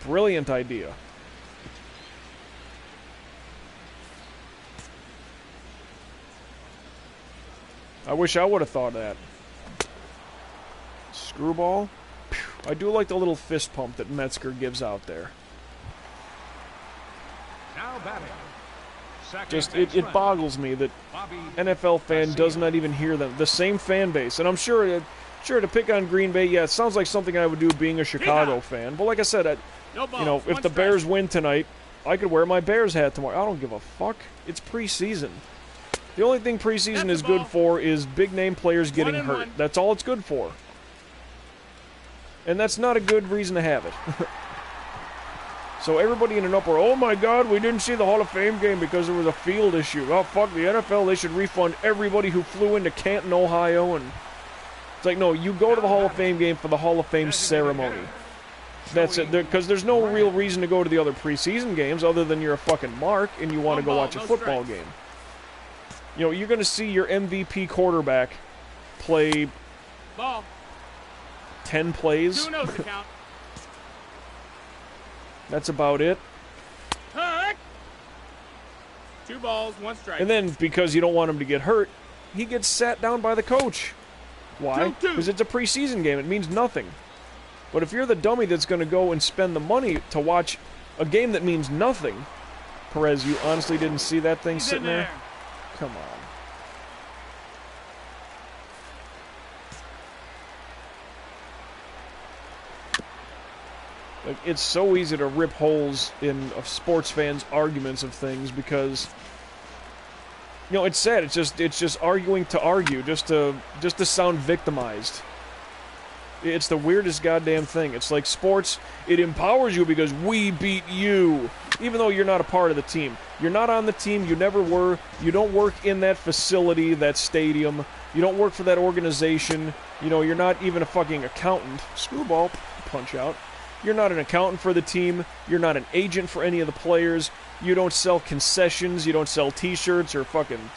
Brilliant idea. I wish I would have thought of that. Screwball. I do like the little fist pump that Metzger gives out there. Now batting. Just, it boggles me that NFL fan does not even hear them. The same fan base. And I'm sure to pick on Green Bay, yeah, it sounds like something I would do being a Chicago fan. But like I said, if the Bears win tonight, I could wear my Bears hat tomorrow. I don't give a fuck. It's preseason. The only thing preseason is good for is big-name players getting hurt. That's all it's good for. And that's not a good reason to have it. So everybody in an uproar, oh my god, we didn't see the Hall of Fame game because there was a field issue. Oh, fuck the NFL, they should refund everybody who flew into Canton, Ohio. And it's like, no, you go to the Hall of Fame game for the Hall of Fame ceremony. That's it, because there's no real reason to go to the other preseason games other than you're a fucking mark and you want to go watch a football game. You know, you're going to see your MVP quarterback play 10 plays. 2-0 to count. That's about it. 2 balls, 1 strike. And then, because you don't want him to get hurt, he gets sat down by the coach. Why? 2-2. Because it's a preseason game. It means nothing. But if you're the dummy that's going to go and spend the money to watch a game that means nothing, Perez, you honestly didn't see that thing sitting there? Come on. Like, it's so easy to rip holes in sports fans' arguments of things because, it's sad. It's just arguing to argue, just to sound victimized. It's the weirdest goddamn thing. It's like sports, it empowers you because we beat you, even though you're not a part of the team. You're not on the team, you never were, you don't work in that facility, that stadium, you don't work for that organization, you're not even a fucking accountant. Screwball, punch out. You're not an accountant for the team, you're not an agent for any of the players, you don't sell concessions, you don't sell t-shirts or fucking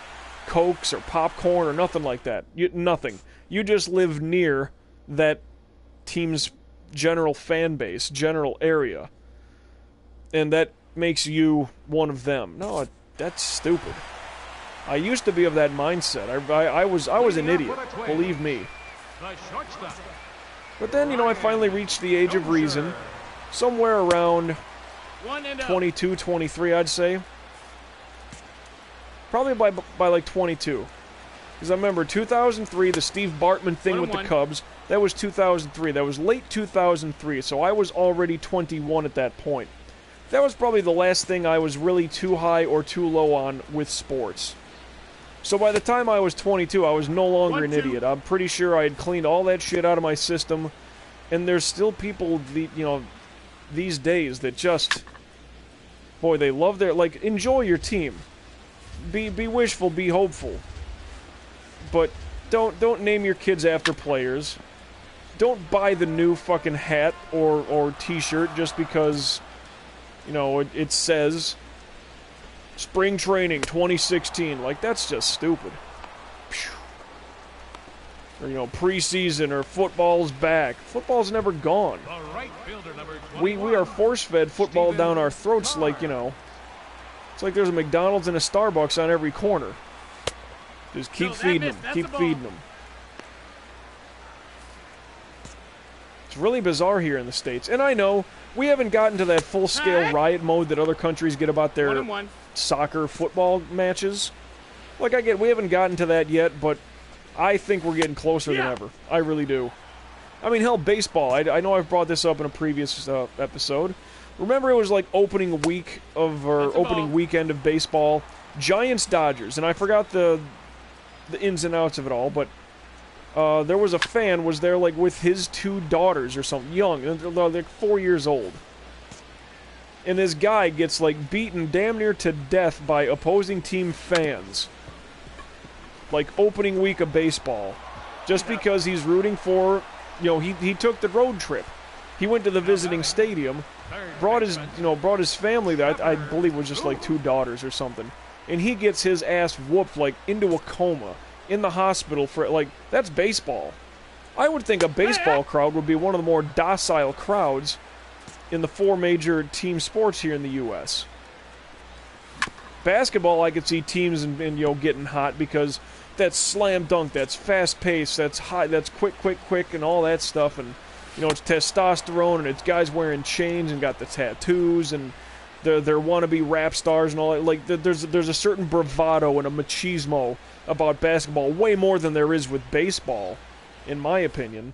Cokes or popcorn or nothing like that. Nothing. You just live near that team's general fan base, general area. And that makes you one of them. No, that's stupid. I used to be of that mindset. I was an idiot, believe me. But then, I finally reached the age of reason, somewhere around 22, 23, I'd say. Probably by like 22. Because I remember 2003, the Steve Bartman thing with the 1-1. Cubs. That was 2003. That was late 2003, so I was already 21 at that point. That was probably the last thing I was really too high or too low on with sports. So by the time I was 22, I was no longer an 1-2. idiot. I'm pretty sure I had cleaned all that shit out of my system. And there's still people, these days that just... Boy, they love their... Like, enjoy your team. Be wishful, be hopeful. But don't name your kids after players. Don't buy the new fucking hat or t-shirt just because, it says Spring Training 2016. Like, that's just stupid. Or, preseason or football's back. Football's never gone. The right fielder, number We 21. are force-fed football down our throats like, it's like there's a McDonald's and a Starbucks on every corner. Just keep No, that feeding missed. them. That's Keep a ball. feeding them. It's really bizarre here in the States. And I know, we haven't gotten to that full-scale Hey. riot mode that other countries get about their 1-1. soccer, football matches. Like, we haven't gotten to that yet, but I think we're getting closer than Yeah. ever. I really do. I mean, hell, baseball. I know I've brought this up in a previous episode. Remember it was like opening week of, or That's a opening ball. weekend of baseball? Giants-Dodgers, and I forgot the ins and outs of it all, but there was a fan was there like with his 2 daughters or something, young, they're like 4 years old. And this guy gets like beaten damn near to death by opposing team fans. Like opening week of baseball. Just because he's rooting for, he took the road trip. He went to the visiting stadium, brought his family there. I believe it was just like 2 daughters or something. And he gets his ass whooped like into a coma in the hospital for like, that's baseball. I would think a baseball crowd would be one of the more docile crowds in the 4 major team sports here in the U.S. Basketball, I could see teams and getting hot because that's slam dunk, that's fast pace, that's high, that's quick, and all that stuff, and it's testosterone, and it's guys wearing chains and got the tattoos, and they're wannabe rap stars and all that. Like there's a certain bravado and a machismo about basketball, way more than there is with baseball, in my opinion.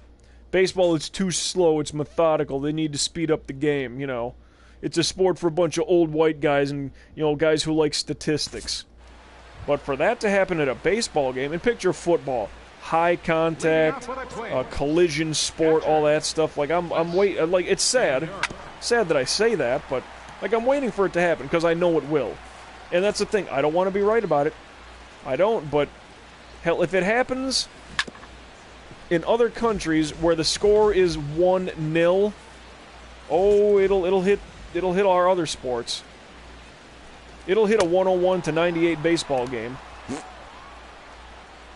Baseball is too slow, it's methodical, they need to speed up the game, It's a sport for a bunch of old white guys and, guys who like statistics. But for that to happen at a baseball game, and picture football, high contact, collision sport, all that stuff, like I'm waiting, like it's sad that I say that, but like I'm waiting for it to happen because I know it will. And that's the thing, I don't want to be right about it. I don't, but hell, if it happens in other countries where the score is 1-0, oh, it'll hit our other sports. It'll hit a 101-98 baseball game.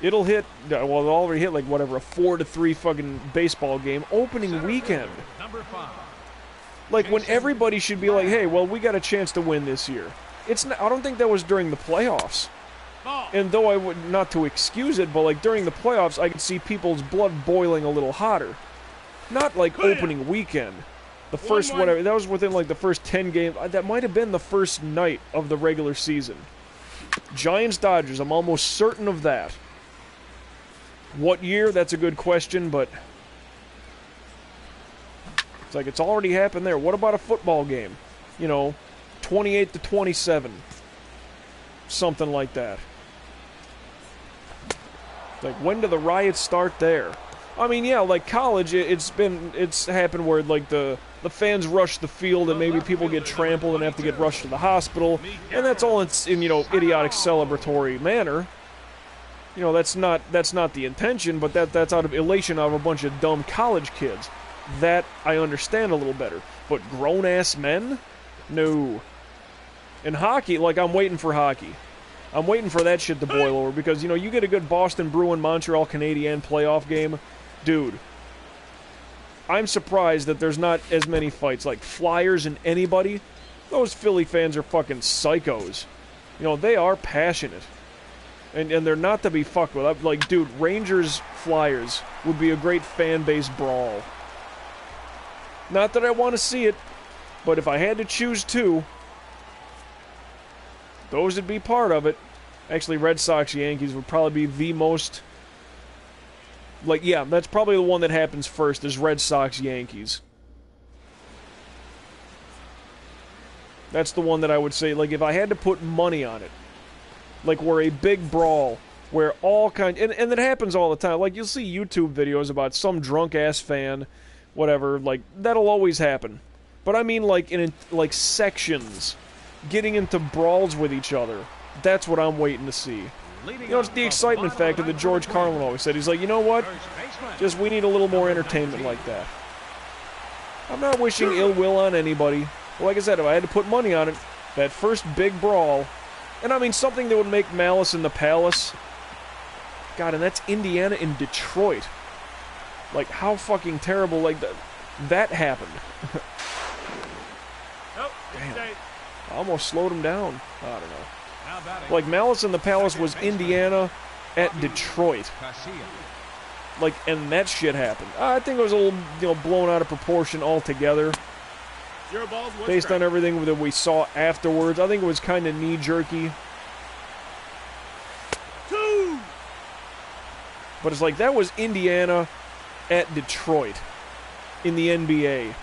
It'll hit, well, it'll already hit like whatever, a 4-3 fucking baseball game opening weekend. Number 5. Like when everybody should be like, hey, well, we got a chance to win this year. It's not, I don't think that was during the playoffs. And though I would, not to excuse it, but like during the playoffs, I could see people's blood boiling a little hotter. Not like opening weekend. The first, 1-1. whatever, that was within like the first 10 games. That might have been the first night of the regular season. Giants-Dodgers, I'm almost certain of that. What year? That's a good question, but it's like it's already happened there. What about a football game? 28-27. Something like that. Like, when do the riots start there? I mean, yeah, like college, it's happened where like the fans rush the field and maybe people get trampled and have to get rushed to the hospital, and that's all in idiotic celebratory manner. That's not the intention, but that's out of elation out of a bunch of dumb college kids. That I understand a little better. But grown-ass men? No. In hockey, like, I'm waiting for hockey. I'm waiting for that shit to boil over because, you get a good Boston Bruin Montreal Canadiens playoff game. Dude, I'm surprised that there's not as many fights. Like, Flyers and anybody, those Philly fans are fucking psychos. They are passionate. And they're not to be fucked with. I'm like, dude, Rangers-Flyers would be a great fan base brawl. Not that I want to see it, but if I had to choose two, those would be part of it. Actually, Red Sox Yankees would probably be the most. Like, yeah, that's probably the one that happens first. Is Red Sox Yankees. That's the one that I would say. Like, if I had to put money on it, like, where a big brawl, where all kinds, and it happens all the time. Like, you'll see YouTube videos about some drunk ass fan, whatever. Like, that'll always happen. But I mean, like, in like sections, getting into brawls with each other. That's what I'm waiting to see. You know, it's the excitement factor that George Carlin always said. He's like, you know what? Just we need a little more entertainment like that. I'm not wishing ill will on anybody. But like I said, if I had to put money on it, that first big brawl, and I mean something that would make Malice in the Palace. God, and that's Indiana and Detroit. Like, how fucking terrible, like, that happened. Damn. I almost slowed him down. I don't know. Like, Malice in the Palace was Indiana at Detroit. Like, and that shit happened. I think it was a little, you know, blown out of proportion altogether. Based on everything that we saw afterwards. I think it was kind of knee-jerky. But it's like, that was Indiana at Detroit in the NBA.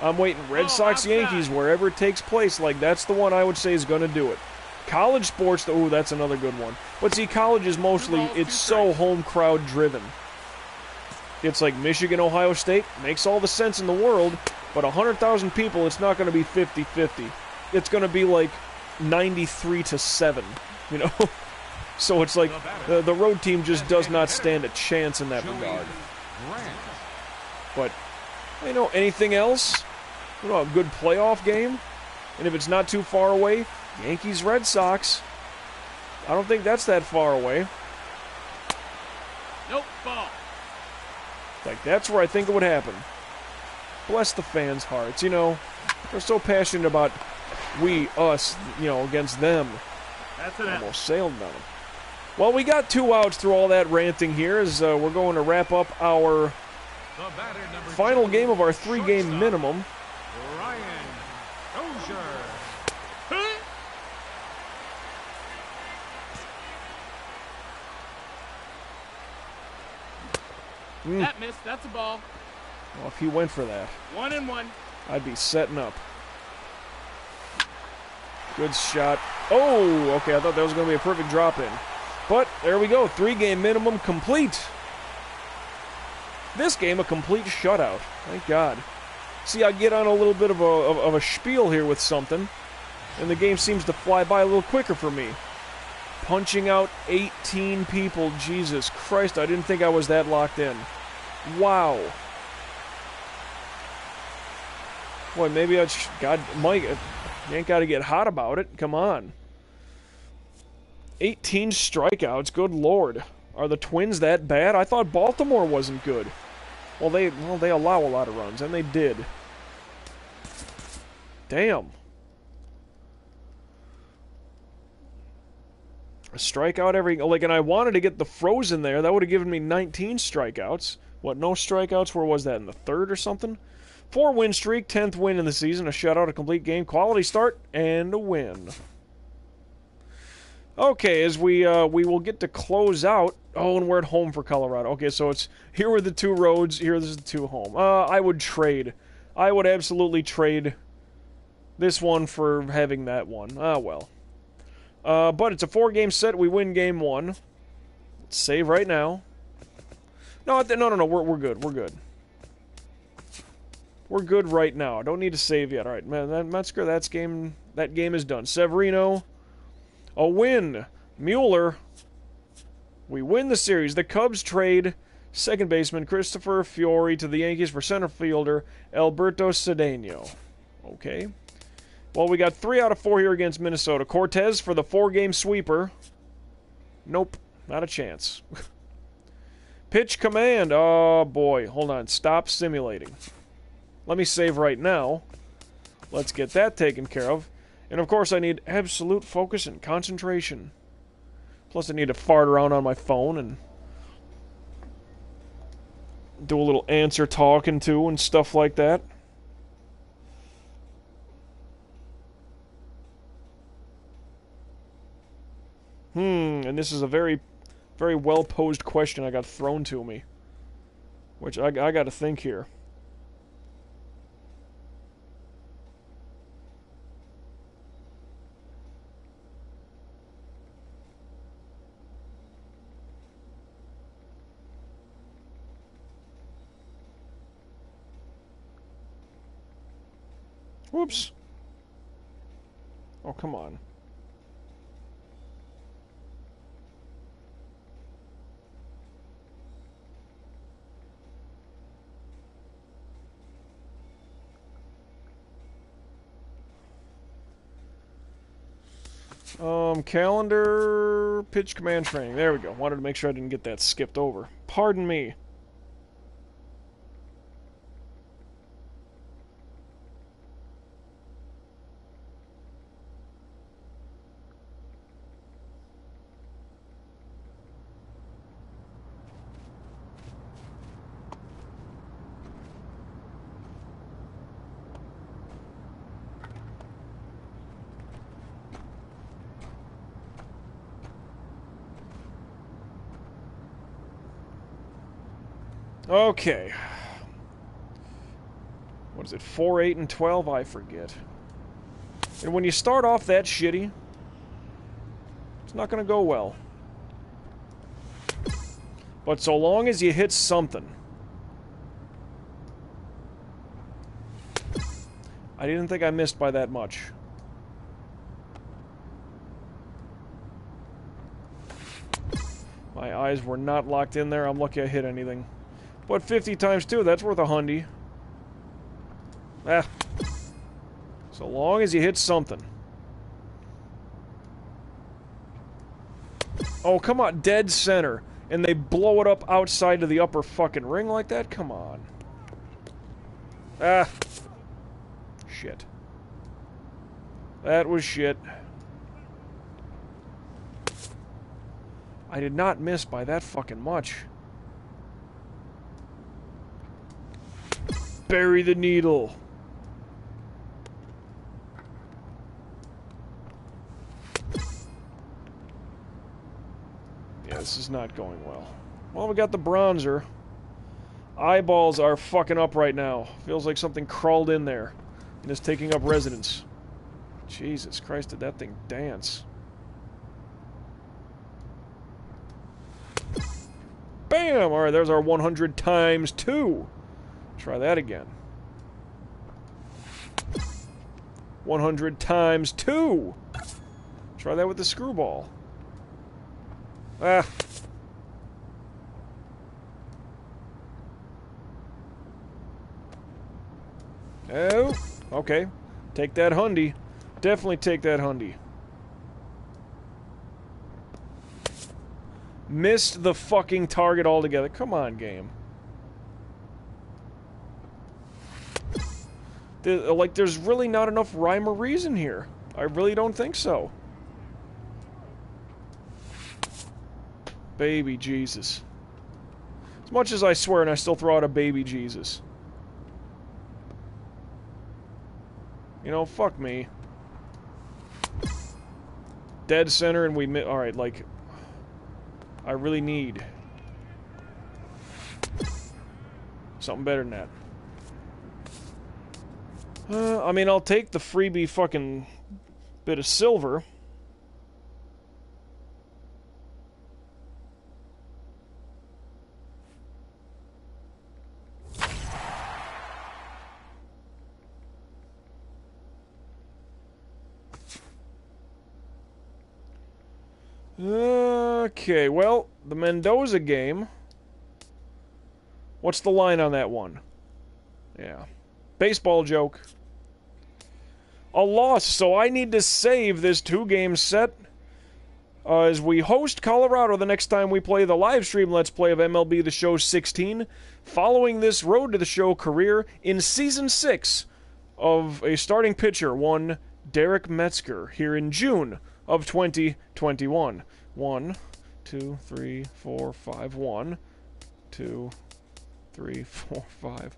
I'm waiting. Red Sox Yankees, wherever it takes place. Like, that's the one I would say is going to do it. College sports, ooh, that's another good one. But see, college is mostly, it's so home crowd driven. It's like Michigan, Ohio State, makes all the sense in the world, but 100,000 people, it's not going to be 50-50. It's going to be like 93-7, you know? So it's like, the road team just does not stand a chance in that regard. But, you know, anything else? You know, a good playoff game? And if it's not too far away, Yankees, Red Sox. I don't think that's that far away. Nope, ball. Like, that's where I think it would happen. Bless the fans' hearts, you know. They're so passionate about we, us, you know, against them. That's it. Almost sailed on them. Well, we got 2 outs through all that ranting here as we're going to wrap up our final game of our 3-game minimum. Ryan Dozier. That missed. That's a ball. Well, if he went for that, 1-1. I'd be setting up. Good shot. Oh, okay, I thought that was going to be a perfect drop-in. But, there we go. 3-game minimum complete. This game, a complete shutout. Thank God. See, I get on a little bit of a spiel here with something, and the game seems to fly by a little quicker for me. Punching out 18 people. Jesus Christ, I didn't think I was that locked in. Wow. Boy, maybe God, Mike, you ain't got to get hot about it. Come on. 18 strikeouts, good lord. Are the Twins that bad? I thought Baltimore wasn't good. Well, they allow a lot of runs, and they did. Damn. A strikeout every... Like, and I wanted to get the Frozen there. That would have given me 19 strikeouts. What, no strikeouts? Where was that? In the 3rd or something? 4-win streak, 10th win in the season, a shutout, a complete game, quality start, and a win. Okay, as we will get to close out. Oh, and we're at home for Colorado. Okay, so it's here were the 2 roads. Here, this is the 2 home. I would trade. I would absolutely trade this one for having that one. Ah, well. But it's a 4-game set. We win game 1. Let's save right now. No. We're good. We're good. We're good right now. I don't need to save yet. All right, man. Metzger, that game is done. Severino. A win. Mueller. We win the series. The Cubs trade second baseman Christopher Fiore to the Yankees for center fielder Alberto Cedeno. Okay. Well, we got 3 out of 4 here against Minnesota. Cortez for the 4-game sweeper. Nope. Not a chance. Pitch command. Oh, boy. Hold on. Stop simulating. Let me save right now. Let's get that taken care of. And, of course, I need absolute focus and concentration. Plus, I need to fart around on my phone and do a little answer talking to and stuff like that. And this is a very, very well-posed question I got thrown to me. Which I gotta think here. Whoops. Oh, come on. Calendar, pitch command training. There we go. Wanted to make sure I didn't get that skipped over. Pardon me. Okay. What is it? 4, 8, and 12? I forget. And when you start off that shitty, it's not going to go well. But so long as you hit something. I didn't think I missed by that much. My eyes were not locked in there. I'm lucky I hit anything. But 50 times 2, that's worth $100. Ah. So long as you hit something. Oh, come on. Dead center. And they blow it up outside of the upper fucking ring like that? Come on. Ah. Shit. That was shit. I did not miss by that fucking much. Bury the needle. Yeah, this is not going well. Well, we got the bronzer. Eyeballs are fucking up right now. Feels like something crawled in there and is taking up residence. Jesus Christ, did that thing dance? Bam! Alright, there's our 100 times 2. Try that again. 100 times 2. Try that with the screwball. Ah. Oh. Okay. Take that hundy. Definitely take that hundy. Missed the fucking target altogether. Come on, game. Like, there's really not enough rhyme or reason here. I really don't think so. Baby Jesus. As much as I swear, and I still throw out a baby Jesus. You know, fuck me. Dead center, and we... Alright, like... I really need... something better than that. I mean, I'll take the freebie fucking bit of silver. Okay, well, the Mendoza game. What's the line on that one? Yeah. Baseball joke. A loss, so I need to save this 2-game set as we host Colorado the next time we play the live stream Let's Play of MLB The Show 16, following this Road to the Show career in Season 6 of a starting pitcher, one Derek Metzger, here in June of 2021. 1, 2, 3, 4, 5, 1, 2, 3, 4, 5,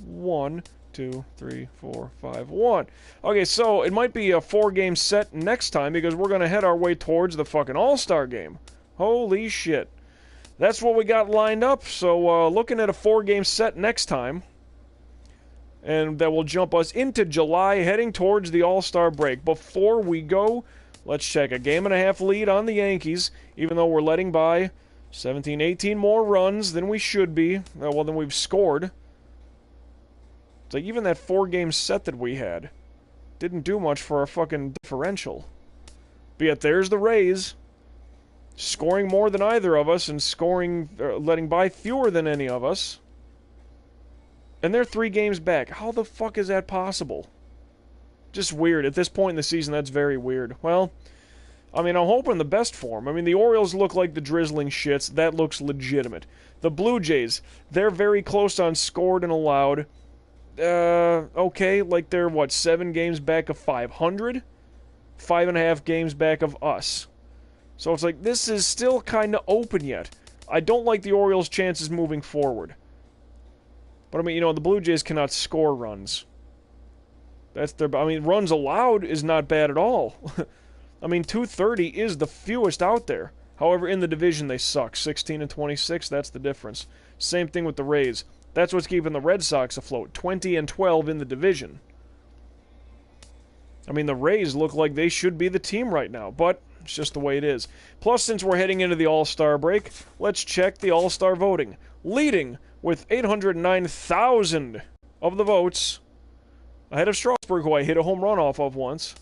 1, 2, 3, 4, 5, 1. Okay, so it might be a 4-game set next time because we're going to head our way towards the fucking All-Star game. Holy shit. That's what we got lined up, so looking at a 4-game set next time. And that will jump us into July, heading towards the All-Star break. Before we go, let's check a 1.5 game lead on the Yankees, even though we're letting by 17, 18 more runs than we should be. Well, than we've scored. It's like even that 4-game set that we had didn't do much for our fucking differential. But yet there's the Rays, scoring more than either of us and scoring, letting by fewer than any of us. And they're 3 games back. How the fuck is that possible? Just weird. At this point in the season, that's very weird. Well, I mean, I'm hoping the best for them. I mean, the Orioles look like the drizzling shits. That looks legitimate. The Blue Jays, they're very close on scored and allowed. Okay, like they're, 7 games back of 500? 5.5 games back of us. So it's like, this is still kind of open yet. I don't like the Orioles' chances moving forward. But, I mean, the Blue Jays cannot score runs. Runs allowed is not bad at all. I mean, 230 is the fewest out there. However, in the division, they suck. 16 and 26, that's the difference. Same thing with the Rays. That's what's keeping the Red Sox afloat. 20 and 12 in the division. I mean, the Rays look like they should be the team right now, but it's just the way it is. Plus, since we're heading into the All-Star break, let's check the All-Star voting. Leading with 809,000 of the votes, ahead of Strasburg, who I hit a home run off of once.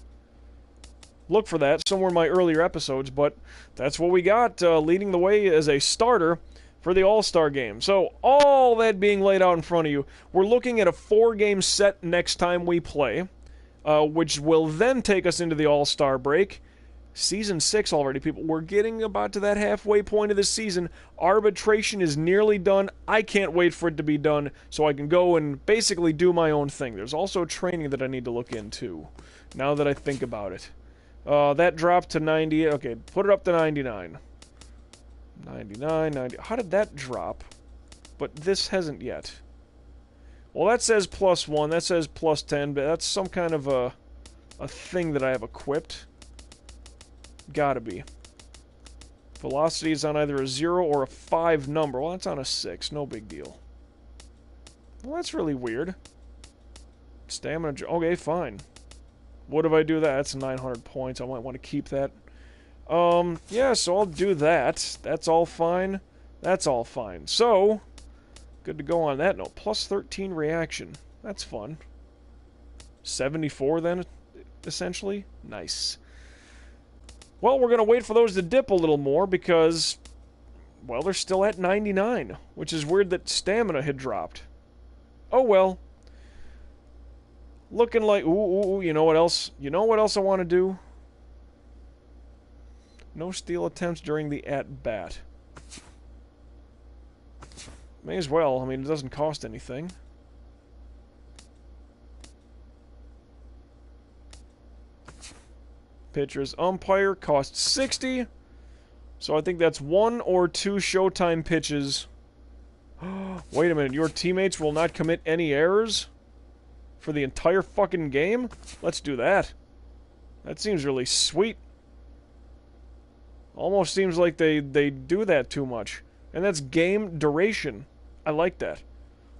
Look for that somewhere in my earlier episodes, but that's what we got, leading the way as a starter for the All-Star game. So, all that being laid out in front of you, we're looking at a 4-game set next time we play, which will then take us into the All-Star break. Season 6 already, people. We're getting about to that halfway point of the season. Arbitration is nearly done. I can't wait for it to be done so I can go and basically do my own thing. There's also training that I need to look into, now that I think about it. That dropped to 90. Okay, put it up to 99. 99, 90. How did that drop? But this hasn't yet. Well, that says +1. That says +10, but that's some kind of a thing that I have equipped. Gotta be. Velocity is on either a 0 or a 5 number. Well, that's on a 6. No big deal. Well, that's really weird. Stamina... Okay, fine. What if I do that? That's 900 points. I might want to keep that. Yeah, so I'll do that. That's all fine. That's all fine. So, good to go on that note. +13 reaction. That's fun. 74 then, essentially. Nice. Well, we're going to wait for those to dip a little more because, well, they're still at 99, which is weird that stamina had dropped. Oh, well. Looking like, ooh, you know what else? You know what else I want to do? No steal attempts during the at-bat. May as well. I mean, it doesn't cost anything. Pitcher's umpire costs 60. So I think that's 1 or 2 showtime pitches. Wait a minute, your teammates will not commit any errors for the entire fucking game? Let's do that. That seems really sweet. Almost seems like they do that too much. And that's game duration. I like that.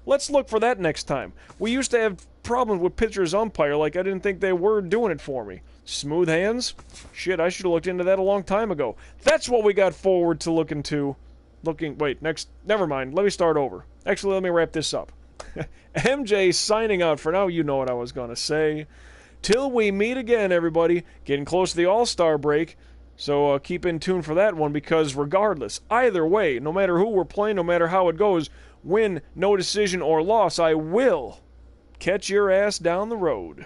Let's look for that next time. We used to have problems with pitcher's umpire, like I didn't think they were doing it for me. Smooth hands? Shit, I should have looked into that a long time ago. That's what we got forward to looking to. Never mind, let me start over. Actually, let me wrap this up. MJ signing out for now, you know what I was gonna say. Till we meet again, everybody. Getting close to the All-Star break. So keep in tune for that one, because regardless, either way, no matter who we're playing, no matter how it goes, win, no decision, or loss, I will catch your ass down the road.